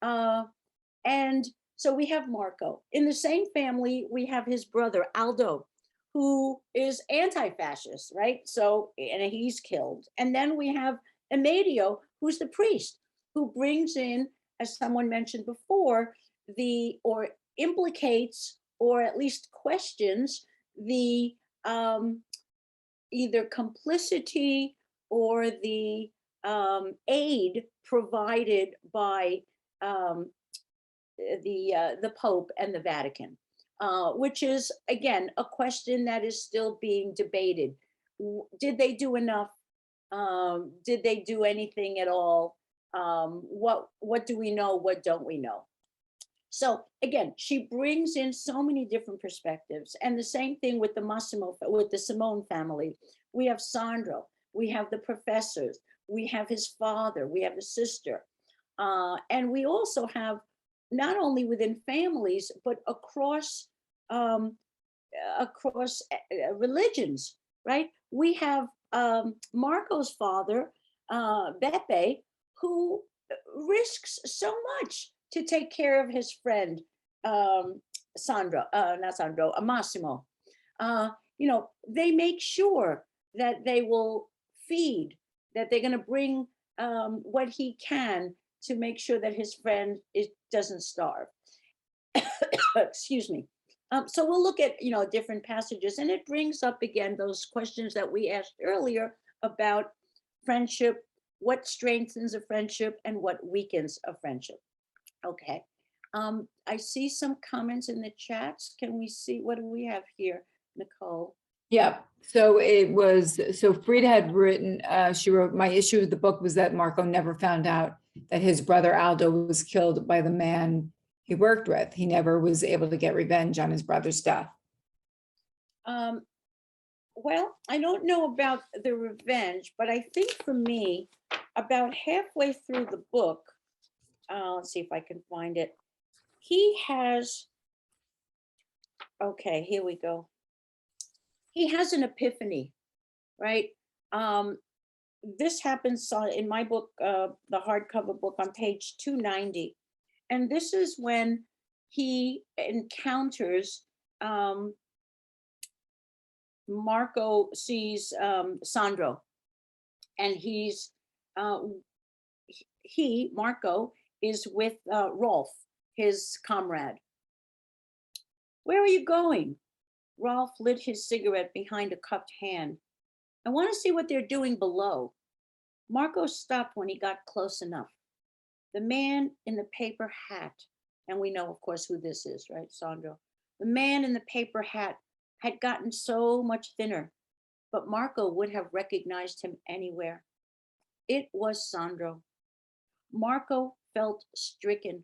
and so we have Marco. In the same family, we have his brother, Aldo, who is anti-fascist, right? So, and he's killed. And then we have Amedio, who's the priest, who brings in, as someone mentioned before, or implicates, or at least questions the either complicity or the aid provided by the Pope and the Vatican, which is, again, a question that is still being debated. Did they do enough? Did they do anything at all? What do we know? What don't we know? So again, she brings in so many different perspectives, and the same thing with the Simone family. We have Sandro, we have the professors, we have his father, we have a sister, and we also have, not only within families, but across religions, right? We have Marco's father, Beppe, who risks so much to take care of his friend, Massimo. They make sure that they will feed, that they're going to bring what he can to make sure that his friend doesn't starve. Excuse me. So we'll look at, different passages, and it brings up again those questions that we asked earlier about friendship, what strengthens a friendship and what weakens a friendship. Okay. I see some comments in the chats. Can we see, what do we have here, Nicole? Yeah, so Frida had written, she wrote, my issue with the book was that Marco never found out that his brother Aldo was killed by the man he worked with. He never was able to get revenge on his brother's death. Well, I don't know about the revenge, but I think for me, about halfway through the book, let's see if I can find it. He has, okay, here we go. He has an epiphany, right? This happens in my book, the hardcover book, on page 290. And this is when he encounters, Marco sees Sandro, and Marco is with Rolf, his comrade. Where are you going? Rolf lit his cigarette behind a cupped hand. I want to see what they're doing below. Marco stopped when he got close enough. The man in the paper hat, and we know, of course, who this is, right, Sandro? The man in the paper hat had gotten so much thinner, but Marco would have recognized him anywhere. It was Sandro. Marco felt stricken.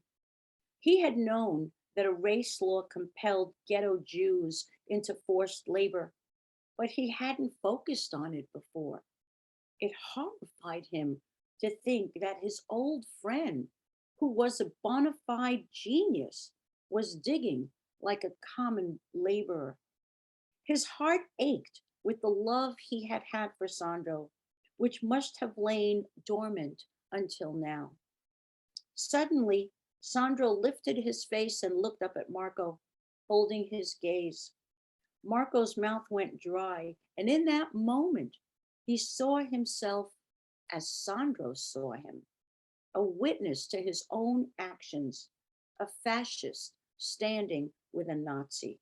He had known that a race law compelled ghetto Jews into forced labor, but he hadn't focused on it before. It horrified him to think that his old friend, who was a bona fide genius, was digging like a common laborer. His heart ached with the love he had had for Sandro, which must have lain dormant until now. Suddenly, Sandro lifted his face and looked up at Marco, holding his gaze. Marco's mouth went dry, and in that moment, he saw himself as Sandro saw him, a witness to his own actions, a fascist standing with a Nazi.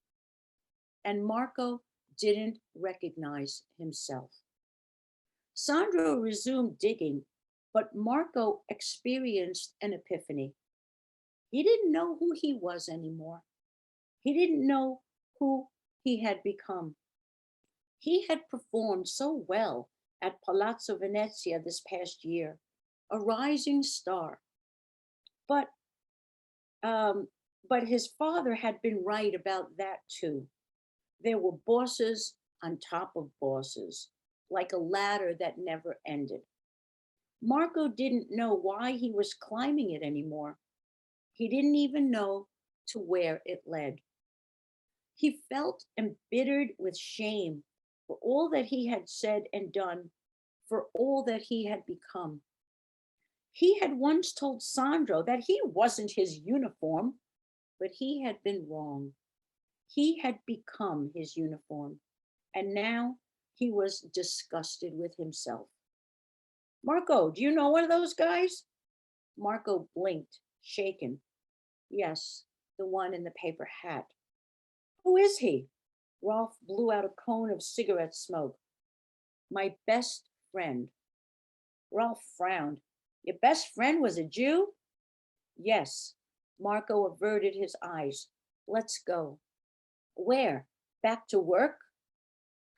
And Marco didn't recognize himself. Sandro resumed digging, but Marco experienced an epiphany. He didn't know who he was anymore. He didn't know who he had become. He had performed so well at Palazzo Venezia this past year, a rising star. But his father had been right about that too. There were bosses on top of bosses, like a ladder that never ended. Marco didn't know why he was climbing it anymore. He didn't even know to where it led. He felt embittered with shame for all that he had said and done, for all that he had become. He had once told Sandro that he wasn't his uniform, but he had been wrong. He had become his uniform, and now he was disgusted with himself. Marco, do you know one of those guys? Marco blinked, shaken. Yes, the one in the paper hat. Who is he? Rolf blew out a cone of cigarette smoke. My best friend. Rolf frowned. Your best friend was a Jew? Yes. Marco averted his eyes. Let's go. Where? Back to work?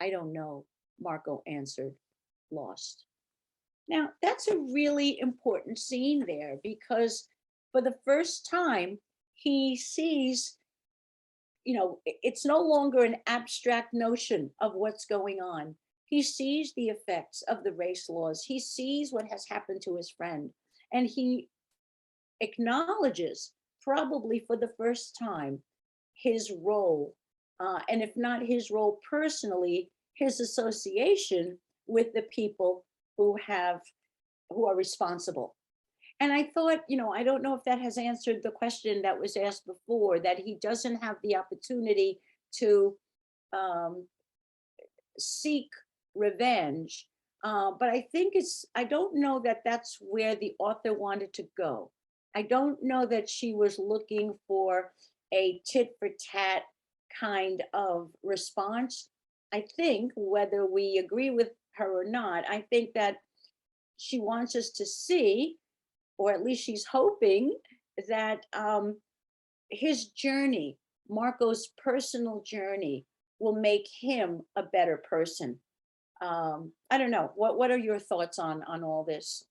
I don't know, Marco answered, lost. Now, that's a really important scene there because for the first time, he sees, it's no longer an abstract notion of what's going on. He sees the effects of the race laws. He sees what has happened to his friend, and he acknowledges, probably for the first time, his role, and if not his role personally, his association with the people who are responsible. And I thought, I don't know if that has answered the question that was asked before, that he doesn't have the opportunity to seek revenge. But I don't know that that's where the author wanted to go. I don't know that she was looking for a tit for tat kind of response. I think, whether we agree with her or not, I think that she wants us to see, or at least she's hoping, that his journey, Marco's personal journey, will make him a better person. I don't know. What are your thoughts on all this?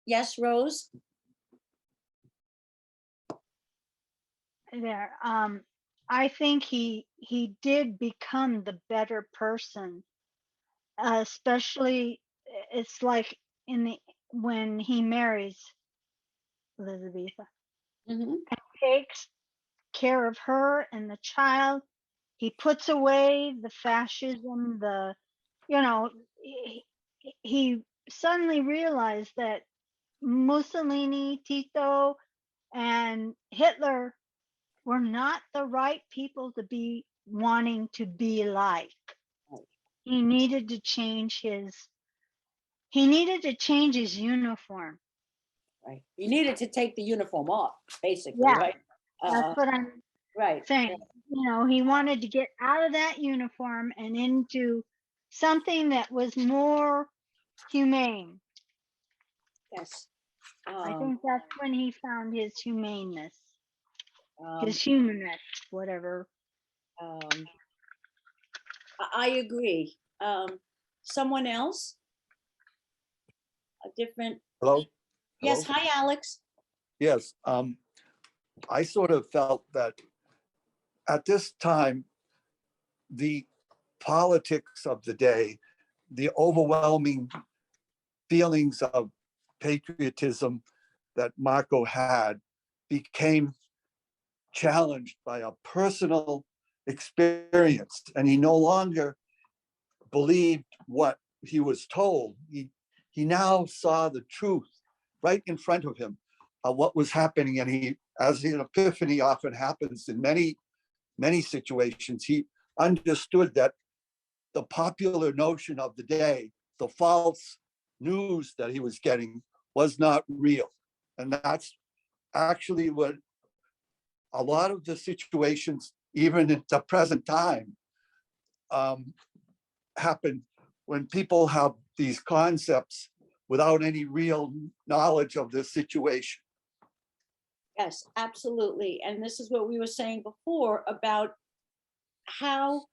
Yes, Rose? There. I think he did become the better person, especially it's like when he marries Elizabeth, Mhm. takes care of her and the child. He puts away the fascism, he suddenly realized that Mussolini, Tito, and Hitler were not the right people to be wanting to be like. He needed to change his uniform. Right. He needed to take the uniform off, basically, Yeah, right? that's what I'm Right. saying. He wanted to get out of that uniform and into something that was more humane. Yes. I think that's when he found his humaneness, Um, his humanness, whatever. I agree. Someone else? A different? Hello? Yes. Hello? Hi, Alex. Yes, I sort of felt that at this time, the politics of the day, the overwhelming feelings of patriotism that Marco had became challenged by a personal experience, and he no longer believed what he was told. He now saw the truth right in front of him of what was happening, and he, as an epiphany often happens in many situations, he understood that the popular notion of the day, the false news that he was getting, was not real. And that's actually what a lot of the situations, even at the present time, happen when people have these concepts without any real knowledge of the situation. Yes, absolutely. And this is what we were saying before about how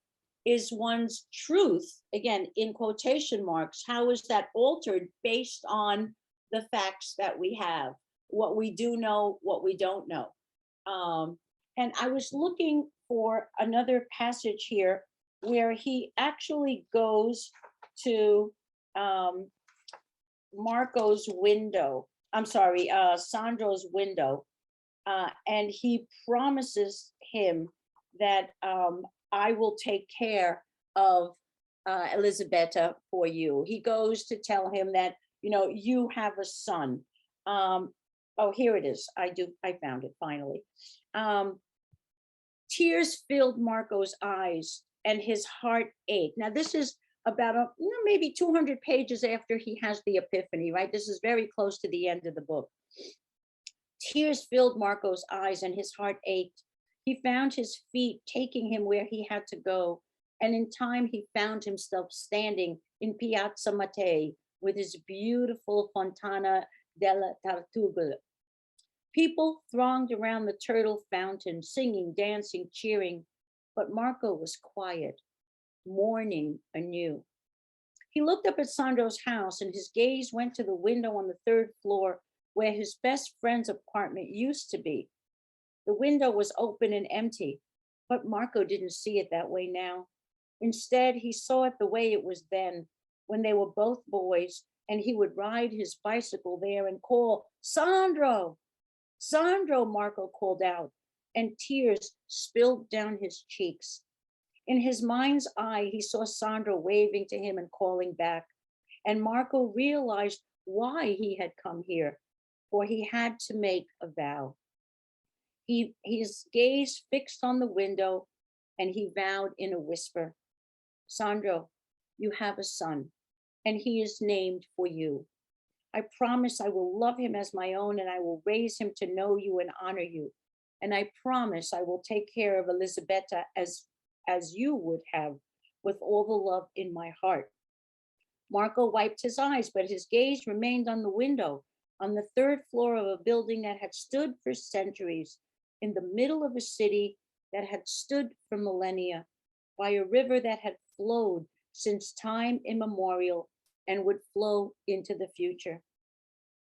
is one's truth, again, in quotation marks, how is that altered based on the facts that we have, what we do know, what we don't know. And I was looking for another passage here where he actually goes to Marco's window, I'm sorry, Sandro's window, and he promises him that I will take care of Elisabetta for you. He goes to tell him that, you have a son. Oh, here it is. I found it finally. Tears filled Marco's eyes and his heart ached. Now, this is about maybe 200 pages after he has the epiphany, right? This is very close to the end of the book. Tears filled Marco's eyes and his heart ached. He found his feet taking him where he had to go. And in time, he found himself standing in Piazza Mattei with his beautiful Fontana della Tartughe. People thronged around the turtle fountain, singing, dancing, cheering. But Marco was quiet, mourning anew. He looked up at Sandro's house and his gaze went to the window on the third floor where his best friend's apartment used to be. The window was open and empty, but Marco didn't see it that way now. Instead, he saw it the way it was then, when they were both boys, and he would ride his bicycle there and call, "Sandro! Sandro!" Marco called out, and tears spilled down his cheeks. In his mind's eye, he saw Sandro waving to him and calling back, and Marco realized why he had come here, for he had to make a vow. His gaze fixed on the window, and he vowed in a whisper, "Sandro, you have a son, and he is named for you. I promise I will love him as my own, and I will raise him to know you and honor you. And I promise I will take care of Elisabetta as you would have, with all the love in my heart." Marco wiped his eyes, but his gaze remained on the window, on the third floor of a building that had stood for centuries, in the middle of a city that had stood for millennia, by a river that had flowed since time immemorial and would flow into the future.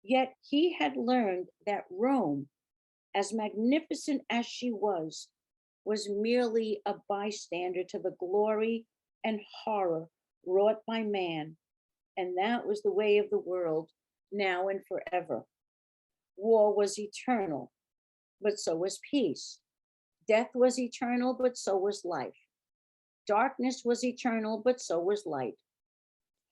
Yet he had learned that Rome, as magnificent as she was merely a bystander to the glory and horror wrought by man, and that was the way of the world now and forever. War was eternal, but so was peace. Death was eternal, but so was life. Darkness was eternal, but so was light.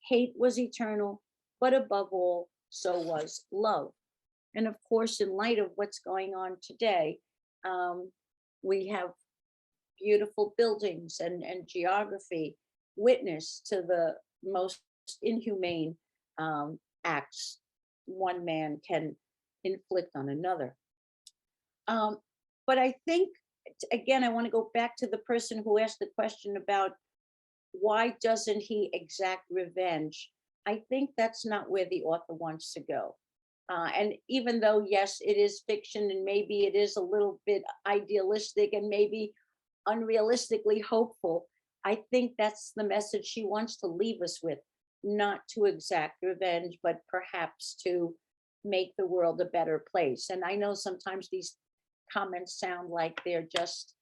Hate was eternal, but above all, so was love. And of course, in light of what's going on today, we have beautiful buildings and geography witness to the most inhumane acts one man can inflict on another. But I think, again, I want to go back to the person who asked the question about why doesn't he exact revenge? I think that's not where the author wants to go. And even though, yes, it is fiction and maybe it is a little bit idealistic and maybe unrealistically hopeful, I think that's the message she wants to leave us with, not to exact revenge, but perhaps to make the world a better place. And I know sometimes these comments sound like they're just,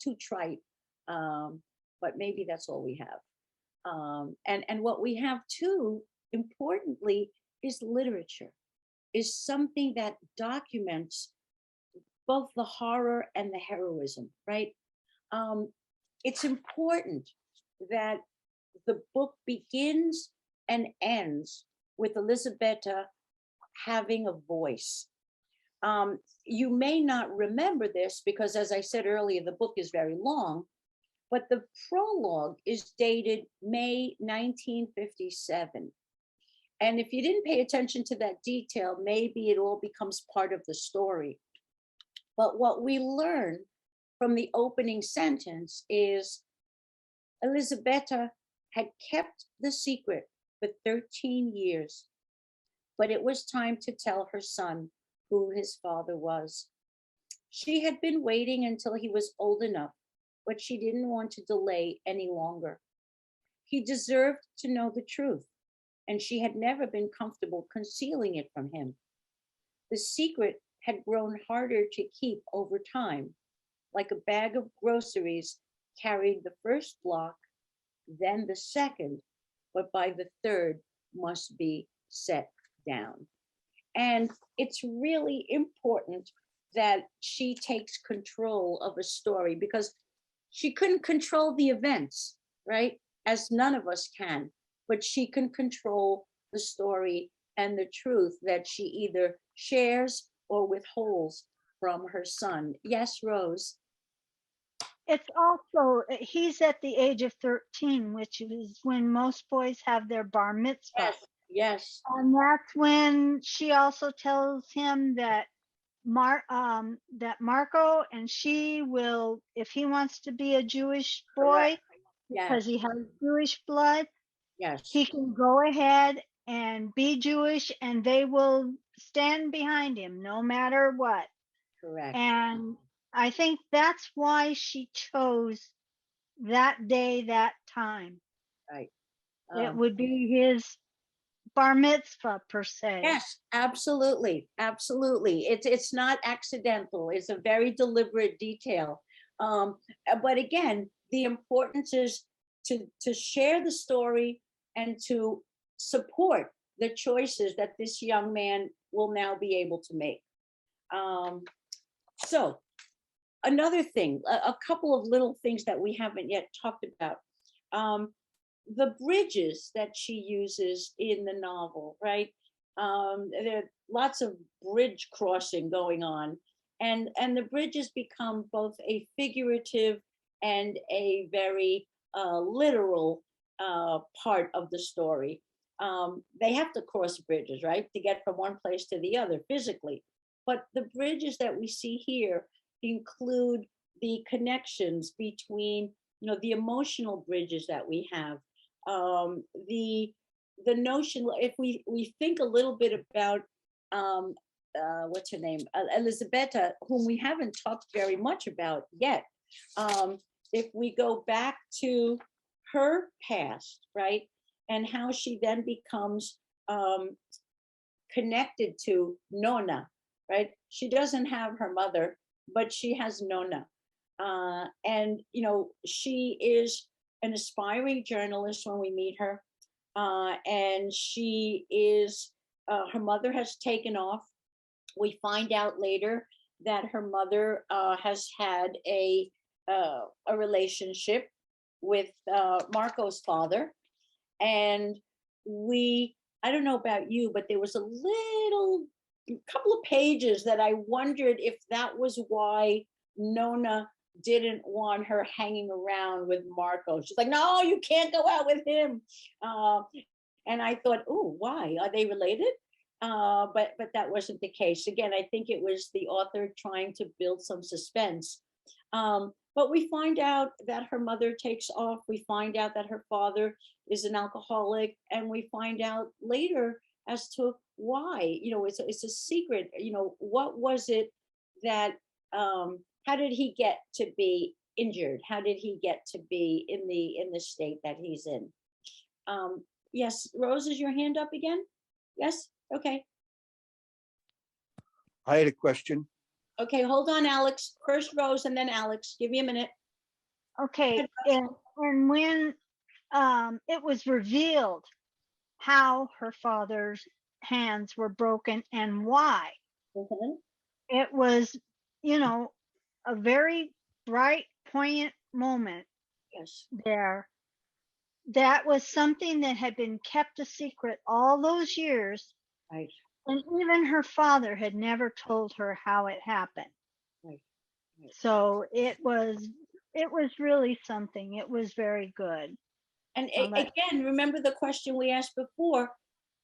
too trite, but maybe that's all we have. And what we have too, importantly, is literature. is something that documents both the horror and the heroism, right? It's important that the book begins and ends with Elisabetta having a voice. You may not remember this because, as I said earlier, the book is very long, but the prologue is dated May 1957. And if you didn't pay attention to that detail, maybe it all becomes part of the story. But what we learn from the opening sentence is Elisabetta had kept the secret for 13 years, but it was time to tell her son who his father was. She had been waiting until he was old enough, but she didn't want to delay any longer. He deserved to know the truth, and she had never been comfortable concealing it from him. The secret had grown harder to keep over time, like a bag of groceries carried the first block, then the second, but by the third must be set down. And it's really important that she takes control of a story because she couldn't control the events, right? As none of us can, but she can control the story and the truth that she either shares or withholds from her son. Yes, Rose? It's also, he's at the age of 13, which is when most boys have their bar mitzvah. Yes, yes. And that's when she also tells him that that Marco and she will, if he wants to be a Jewish boy, Correct. Yes, because he has Jewish blood, yes, he can go ahead and be Jewish and they will stand behind him no matter what. correct. And I think that's why she chose that day, that time. Right. It would be his bar mitzvah per se. Yes, absolutely, absolutely. It's not accidental. It's a very deliberate detail. But again, the importance is to share the story and to support the choices that this young man will now be able to make. So another thing, a couple of little things that we haven't yet talked about. The bridges that she uses in the novel, right? There are lots of bridge crossing going on, and the bridges become both a figurative and a very literal part of the story. They have to cross bridges, right, to get from one place to the other physically. But the bridges that we see here include the connections between, the emotional bridges that we have. The notion, if we think a little bit about what's her name, Elisabetta, whom we haven't talked very much about yet. If we go back to her past, right, and how she then becomes connected to Nona, right? She doesn't have her mother, but she has Nona. And, she is an aspiring journalist when we meet her. And she is, her mother has taken off. We find out later that her mother has had a relationship with Marco's father. And I don't know about you, but there was a couple of pages that I wondered if that was why Nona didn't want her hanging around with Marco. She's like, no, you can't go out with him. And I thought, oh, why? Are they related? But that wasn't the case. Again, I think it was the author trying to build some suspense. But we find out that her mother takes off. We find out that her father is an alcoholic. And we find out later as to why. It's a secret. What was it that, how did he get to be injured? How did he get to be in the state that he's in? Yes, Rose, is your hand up again? Yes, okay. I had a question. Okay, hold on, Alex. First Rose and then Alex. Give me a minute. Okay, and when it was revealed how her father hands were broken and why. Mhm. It was, you know, a very bright, poignant moment Yes, there. That was something that had been kept a secret all those years. right, And even her father had never told her how it happened. right, right. So it was really something. It was very good. And I'll let- again, remember the question we asked before,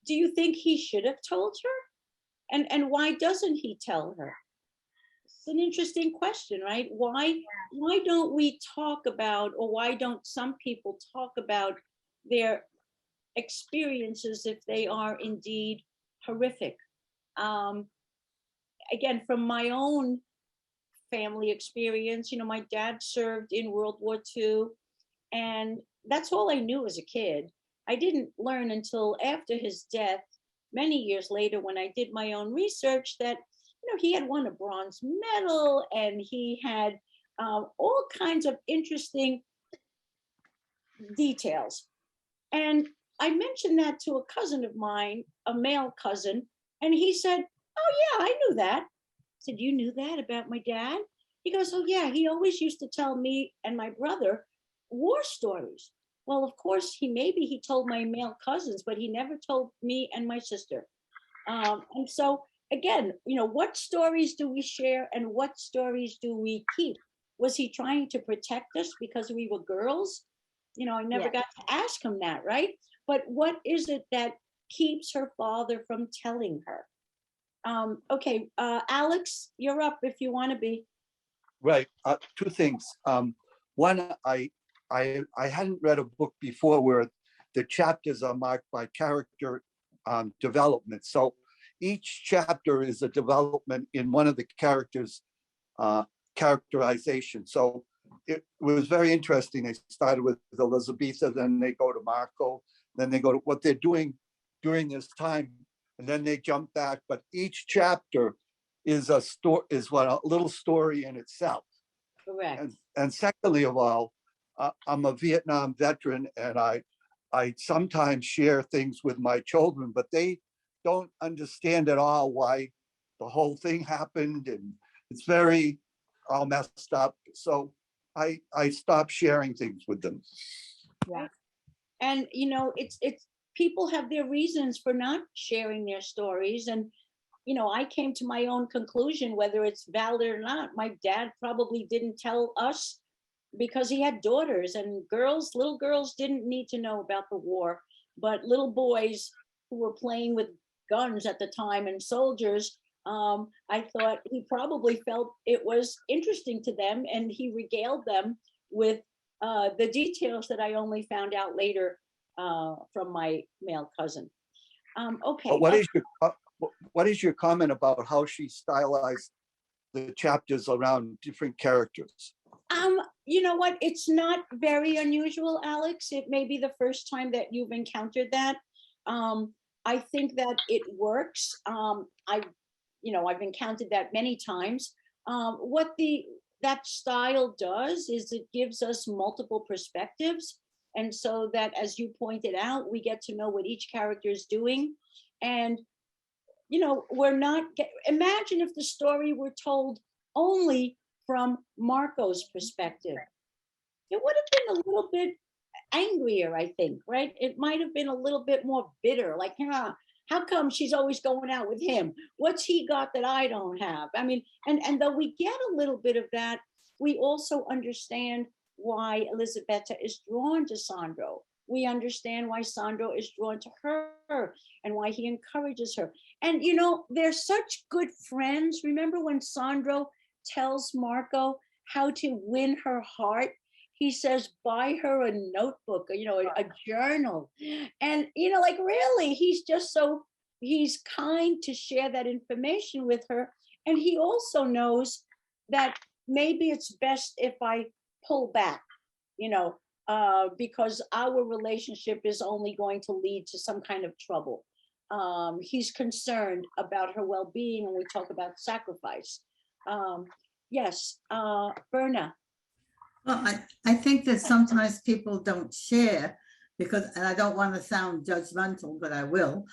do you think he should have told her? And why doesn't he tell her? It's an interesting question, right? Why don't we talk about, or why don't some people talk about their experiences if they are indeed horrific? Um, Again, from my own family experience, my dad served in World War II, and that's all I knew as a kid. I didn't learn until after his death, many years later, when I did my own research, that he had won a bronze medal and he had all kinds of interesting details. And I mentioned that to a cousin of mine, a male cousin, and he said, "Oh yeah, I knew that." I said, "You knew that about my dad?" He goes, "Oh yeah, he always used to tell me and my brother war stories." Well, of course, maybe he told my male cousins, but he never told me and my sister. And so again, what stories do we share and what stories do we keep? Was he trying to protect us because we were girls? I never Yeah. got to ask him that, right? But what is it that keeps her father from telling her? Okay, Alex, you're up if you want to be. Right. Two things. One, I hadn't read a book before where the chapters are marked by character development. So each chapter is a development in one of the characters' characterization. So it was very interesting. They started with Elizabetha, then they go to Marco, then they go to what they're doing during this time, and then they jump back. But each chapter is a little story in itself. Correct. And secondly of all, I'm a Vietnam veteran, and I sometimes share things with my children, but they don't understand at all why the whole thing happened, and it's very all messed up. So I stopped sharing things with them. Yeah. And it's people have their reasons for not sharing their stories. And I came to my own conclusion, whether it's valid or not. My dad probably didn't tell us because he had daughters, and little girls didn't need to know about the war, but little boys who were playing with guns at the time and soldiers, I thought he probably felt it was interesting to them, and he regaled them with the details that I only found out later from my male cousin. Okay. But what is your comment about how she stylized the chapters around different characters? You know what? It's not very unusual, Alex. It may be the first time that you've encountered that. I think that it works. I've encountered that many times. What that style does is it gives us multiple perspectives. And so that, as you pointed out, we get to know what each character is doing. And, imagine if the story were told only from Marco's perspective. It would have been a little bit angrier, I think, right? It might have been a little bit more bitter, like, how come she's always going out with him? What's he got that I don't have? I mean, and though we get a little bit of that, we also understand why Elisabetta is drawn to Sandro. We understand why Sandro is drawn to her and why he encourages her. And, they're such good friends. Remember when Sandro tells Marco how to win her heart? He says, buy her a notebook, a journal. And, really, he's kind to share that information with her. And he also knows that maybe it's best if I pull back, because our relationship is only going to lead to some kind of trouble. He's concerned about her well-being, and we talk about sacrifice. Yes, Berna. Well, I think that sometimes people don't share because, and I don't want to sound judgmental, but I will.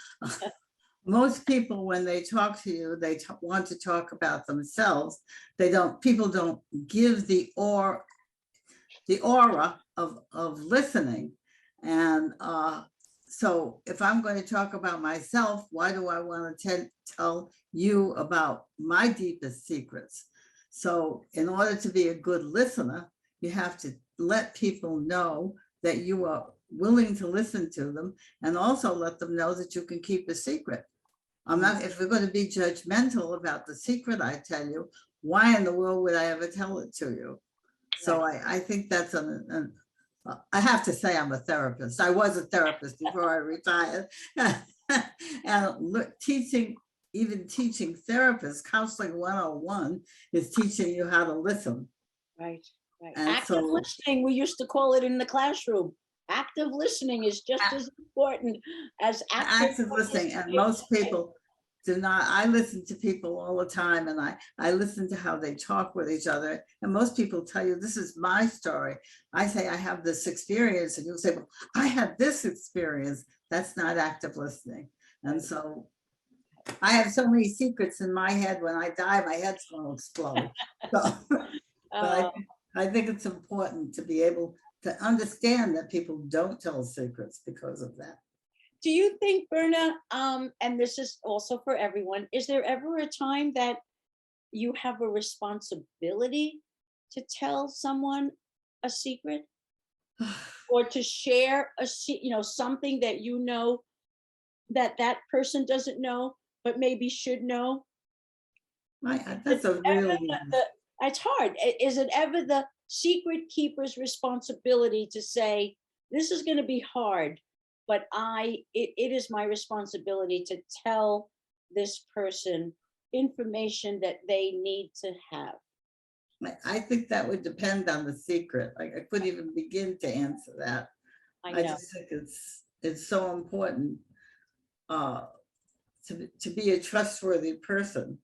Most people, when they talk to you, they want to talk about themselves. People don't give the aura of listening. And so if I'm going to talk about myself, why do I want to tell you about my deepest secrets? So in order to be a good listener, you have to let people know that you are willing to listen to them, and also let them know that you can keep a secret. If we're going to be judgmental about the secret I tell you, why in the world would I ever tell it to you? So I think that's I have to say I'm a therapist. I was a therapist before I retired. And teaching therapists, counseling 101 is teaching you how to listen. Right, right. And Active so- listening, we used to call it in the classroom. Active listening is just as important as Active listening, and most people do not. I listen to people all the time, and I listen to how they talk with each other. And most people tell you, this is my story. I say, I have this experience, and you'll say, well, I had this experience. That's not active listening. And so I have so many secrets in my head. When I die, my head's going to explode. So, but I think it's important to be able to understand that people don't tell secrets because of that. Do you think, Berna, and this is also for everyone, is there ever a time that you have a responsibility to tell someone a secret or to share something that you know that that person doesn't know, but maybe should know? That's a really... It's hard. Is it ever the secret keeper's responsibility to say, this is going to be hard, but it is my responsibility to tell this person information that they need to have? I think that would depend on the secret. I couldn't even begin to answer that. I know. just think it's so important to be a trustworthy person.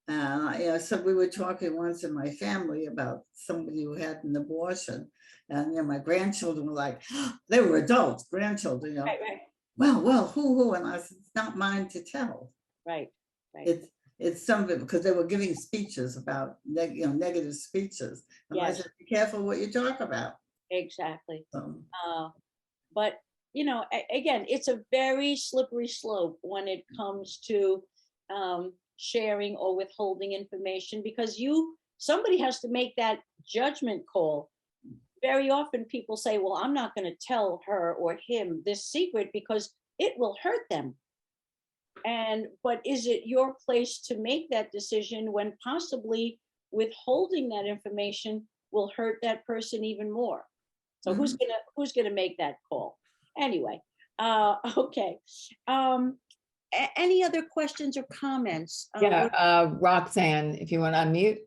And so we were talking once in my family about somebody who had an abortion, and my grandchildren were like, they were adults, grandchildren, Right. well, who? And I said, it's not mine to tell. Right. It's something, because they were giving speeches about negative speeches. And I said, be careful what you talk about. Exactly. But again, it's a very slippery slope when it comes to sharing or withholding information, because somebody has to make that judgment call. Very often people say, well, I'm not going to tell her or him this secret because it will hurt them. But is it your place to make that decision when possibly withholding that information will hurt that person even more? So who's gonna make that call? Anyway, okay. Any other questions or comments? Roxanne, if you want to unmute.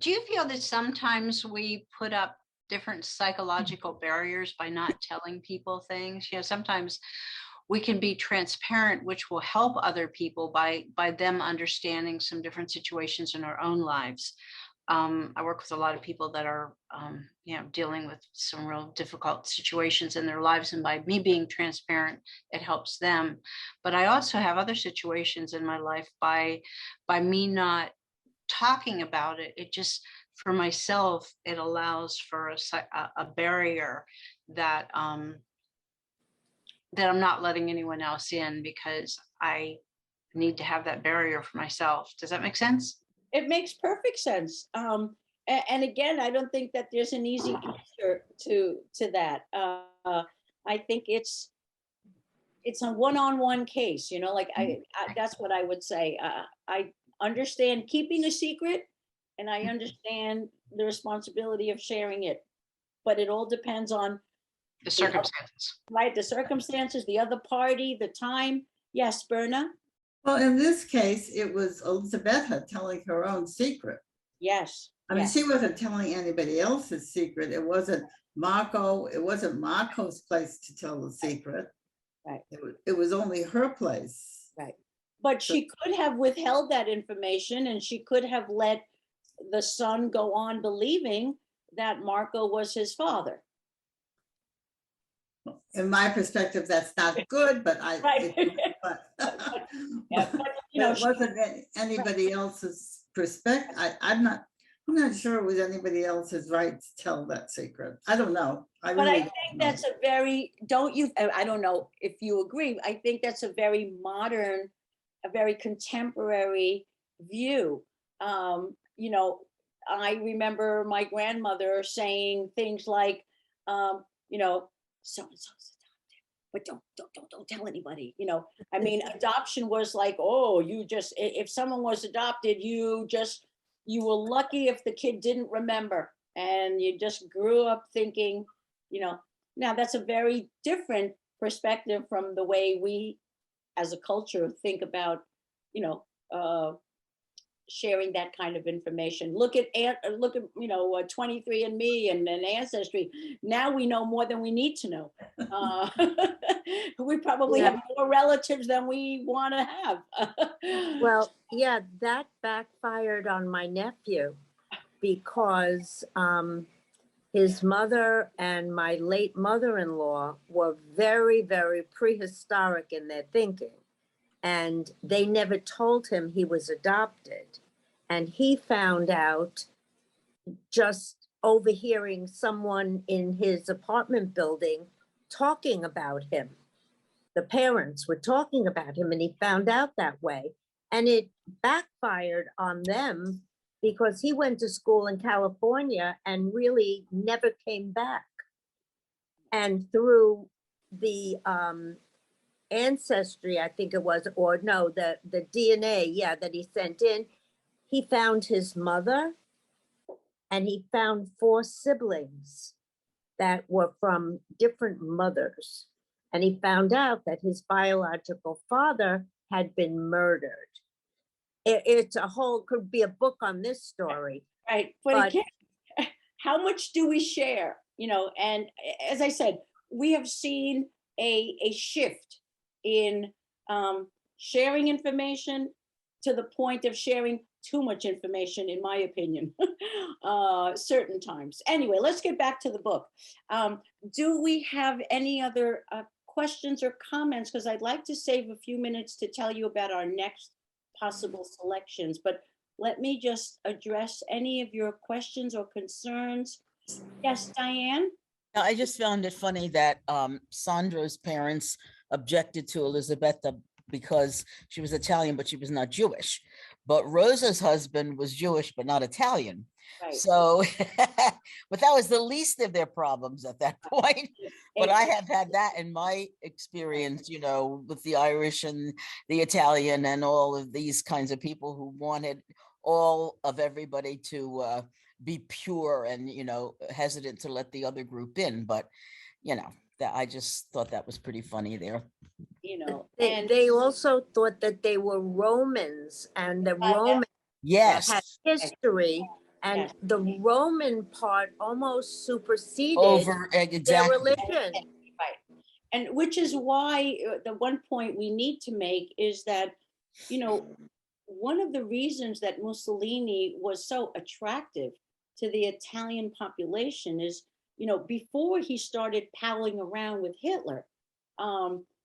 Do you feel that sometimes we put up different psychological barriers by not telling people things? Sometimes we can be transparent, which will help other people by them understanding some different situations in our own lives. I work with a lot of people that are, dealing with some real difficult situations in their lives. And by me being transparent, it helps them. But I also have other situations in my life by me not talking about it. It just, for myself, it allows for a barrier that I'm not letting anyone else in, because I need to have that barrier for myself. Does that make sense? It makes perfect sense. And again, I don't think that there's an easy answer to that. I think it's a one-on-one case, that's what I would say. I understand keeping a secret, and I understand the responsibility of sharing it, but it all depends on the circumstances. Right, the circumstances, the other party, the time. Yes, Berna? Well, in this case, it was Elizabeth telling her own secret. Yes. I mean, she wasn't telling anybody else's secret. It wasn't Marco's place to tell the secret. Right. It was only her place. Right. But she could have withheld that information, and she could have let the son go on believing that Marco was his father. in my perspective, that's not good, but Right. but Yeah, but, you know, it wasn't anybody else's perspective. I'm not sure it was anybody else's right to tell that secret. I don't know. But I really think don't know. that's a very, don't you, I don't know if you agree, I think that's a very modern, a very contemporary view. You know, I remember my grandmother saying things like, you know, so-and-so's adopted, but don't tell anybody, you know. I mean, adoption was like, oh, you just, if someone was adopted, you were lucky if the kid didn't remember, and you just grew up thinking, you know. Now that's a very different perspective from the way we as a culture think about, you know, sharing that kind of information. Look at you know, 23andMe and Ancestry. Now we know more than we need to know. We probably Yeah. have more relatives than we want to have. Well, yeah, that backfired on my nephew because his mother and my late mother-in-law were very, very prehistoric in their thinking. And they never told him he was adopted. And he found out just overhearing someone in his apartment building talking about him. The parents were talking about him, and he found out that way. And it backfired on them because he went to school in California and really never came back. And through the Ancestry, I think it was, or no, the DNA, yeah, that he sent in, he found his mother and he found 4 siblings that were from different mothers. And he found out that his biological father had been murdered. It's a whole, could be a book on this story. Right, but again, how much do we share? You know, and as I said, we have seen a shift in sharing information to the point of sharing too much information, in my opinion, certain times. Anyway, let's get back to the book. Do we have any other questions or comments? Because I'd like to save a few minutes to tell you about our next possible selections, but let me just address any of your questions or concerns. Yes, Diane? Now, I just found it funny that Sandro's parents objected to Elizabetta because she was Italian, but she was not Jewish. But Rosa's husband was Jewish, but not Italian. Right. So, but that was the least of their problems at that point. But I have had that in my experience, you know, with the Irish and the Italian and all of these kinds of people who wanted all of everybody to be pure and, you know, hesitant to let the other group in. But, you know, that I just thought that was pretty funny there. You know, and they also thought that they were Romans, and the Romans Yes. had history, and the Roman part almost superseded Over their exactly. religion. Right. And which is why the one point we need to make is that, you know, one of the reasons that Mussolini was so attractive to the Italian population is, you know, before he started palling around with Hitler,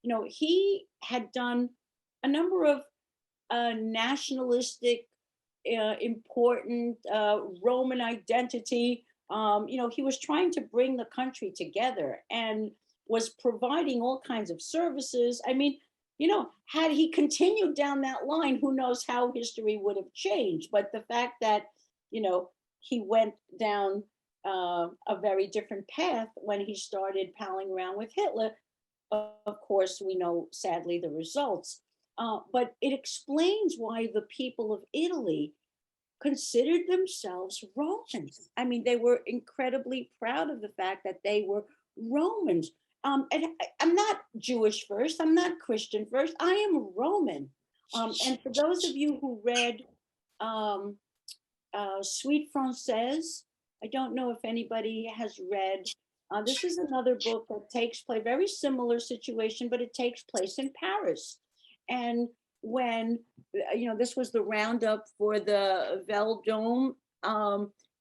you know, he had done a number of nationalistic, important Roman identity. You know, he was trying to bring the country together and was providing all kinds of services. I mean, you know, had he continued down that line, who knows how history would have changed. But the fact that, you know, he went down a very different path when he started palling around with Hitler, of course, we know, sadly, the results. But it explains why the people of Italy considered themselves Romans. I mean, they were incredibly proud of the fact that they were Romans. And I'm not Jewish first, I'm not Christian first, I am a Roman. And for those of you who read Suite Française, I don't know if anybody has read, this is another book that takes place, very similar situation, but it takes place in Paris. And when, you know, this was the roundup for the Vendôme,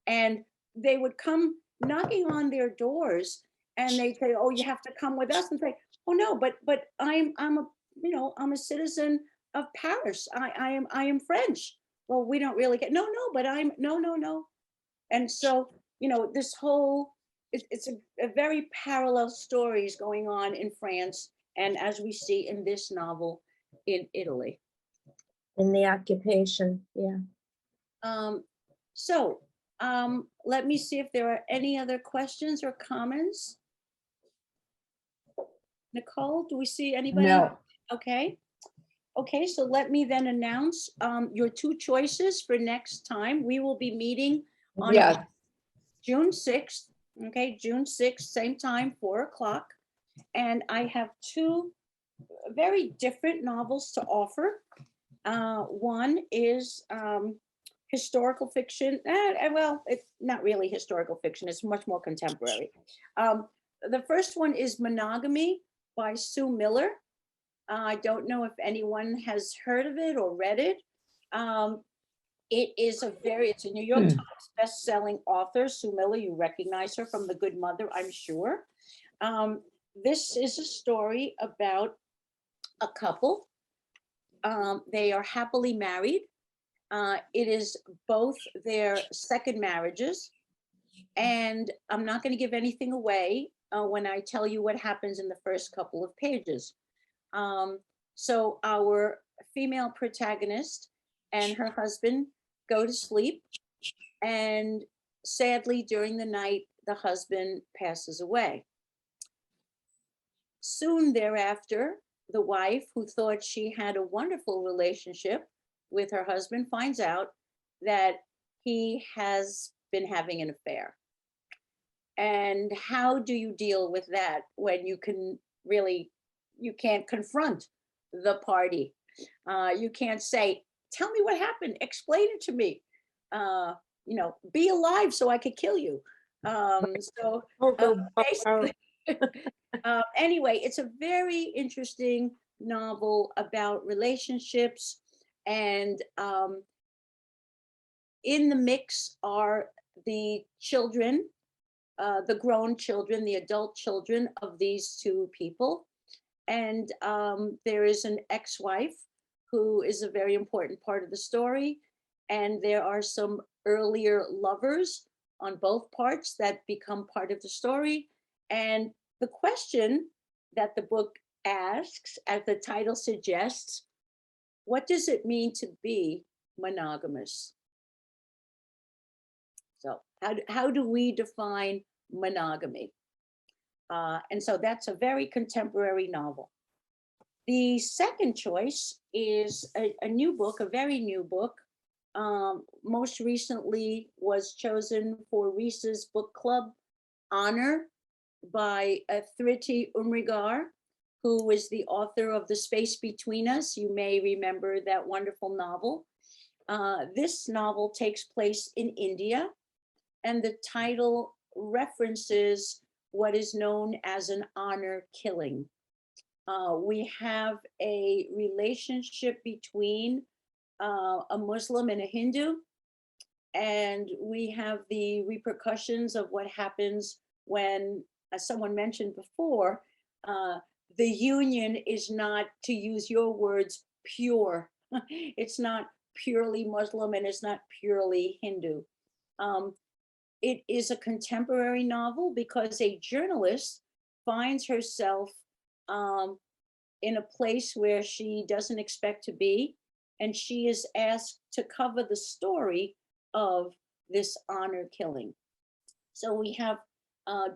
and they would come knocking on their doors, And they say, oh, you have to come with us, and say, oh, no, but I'm a, you know, I'm a citizen of Paris. I am French. Well, we don't really get, no, but no. And so, you know, this whole, it's a very parallel stories going on in France. And as we see in this novel in Italy. In the occupation, yeah. So let me see if there are any other questions or comments. Nicole, do we see anybody? No. Okay. Okay, so let me then announce your two choices for next time. We will be meeting on Yeah. June 6th. Okay, June 6th, same time, 4 o'clock. And I have two very different novels to offer. One is historical fiction. Well, it's not really historical fiction. It's much more contemporary. The first one is Monogamy by Sue Miller. I don't know if anyone has heard of it or read it. It's a New York Times best-selling author, Sue Miller. You recognize her from The Good Mother, I'm sure. This is a story about a couple. They are happily married. It is both their second marriages. And I'm not going to give anything away when I tell you what happens in the first couple of pages. So our female protagonist and her husband go to sleep, and sadly during the night the husband passes away. Soon thereafter, the wife, who thought she had a wonderful relationship with her husband, finds out that he has been having an affair. And how do you deal with that when you can't confront the party? You can't say, tell me what happened, explain it to me. Be alive so I could kill you. Basically, anyway, it's a very interesting novel about relationships, and in the mix are the children, the grown children, the adult children of these two people. And there is an ex-wife who is a very important part of the story. And there are some earlier lovers on both parts that become part of the story. And the question that the book asks, as the title suggests, what does it mean to be monogamous? So how do we define monogamy? And so that's a very contemporary novel. The second choice is a new book, a very new book. Most recently was chosen for Reese's Book Club honor by Thrity Umrigar, who is the author of The Space Between Us. You may remember that wonderful novel. This novel takes place in India, and the title references what is known as an honor killing. We have a relationship between a Muslim and a Hindu, and we have the repercussions of what happens when, as someone mentioned before, the union is not, to use your words, pure. It's not purely Muslim and it's not purely Hindu. It is a contemporary novel because a journalist finds herself in a place where she doesn't expect to be, and she is asked to cover the story of this honor killing. So we have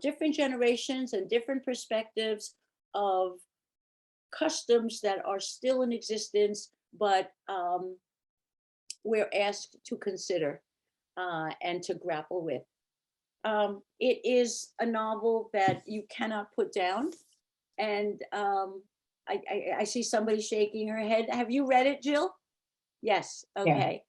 different generations and different perspectives of customs that are still in existence, but we're asked to consider and to grapple with. It is a novel that you cannot put down. And I see somebody shaking her head. Have you read it, Jill? Yes, okay.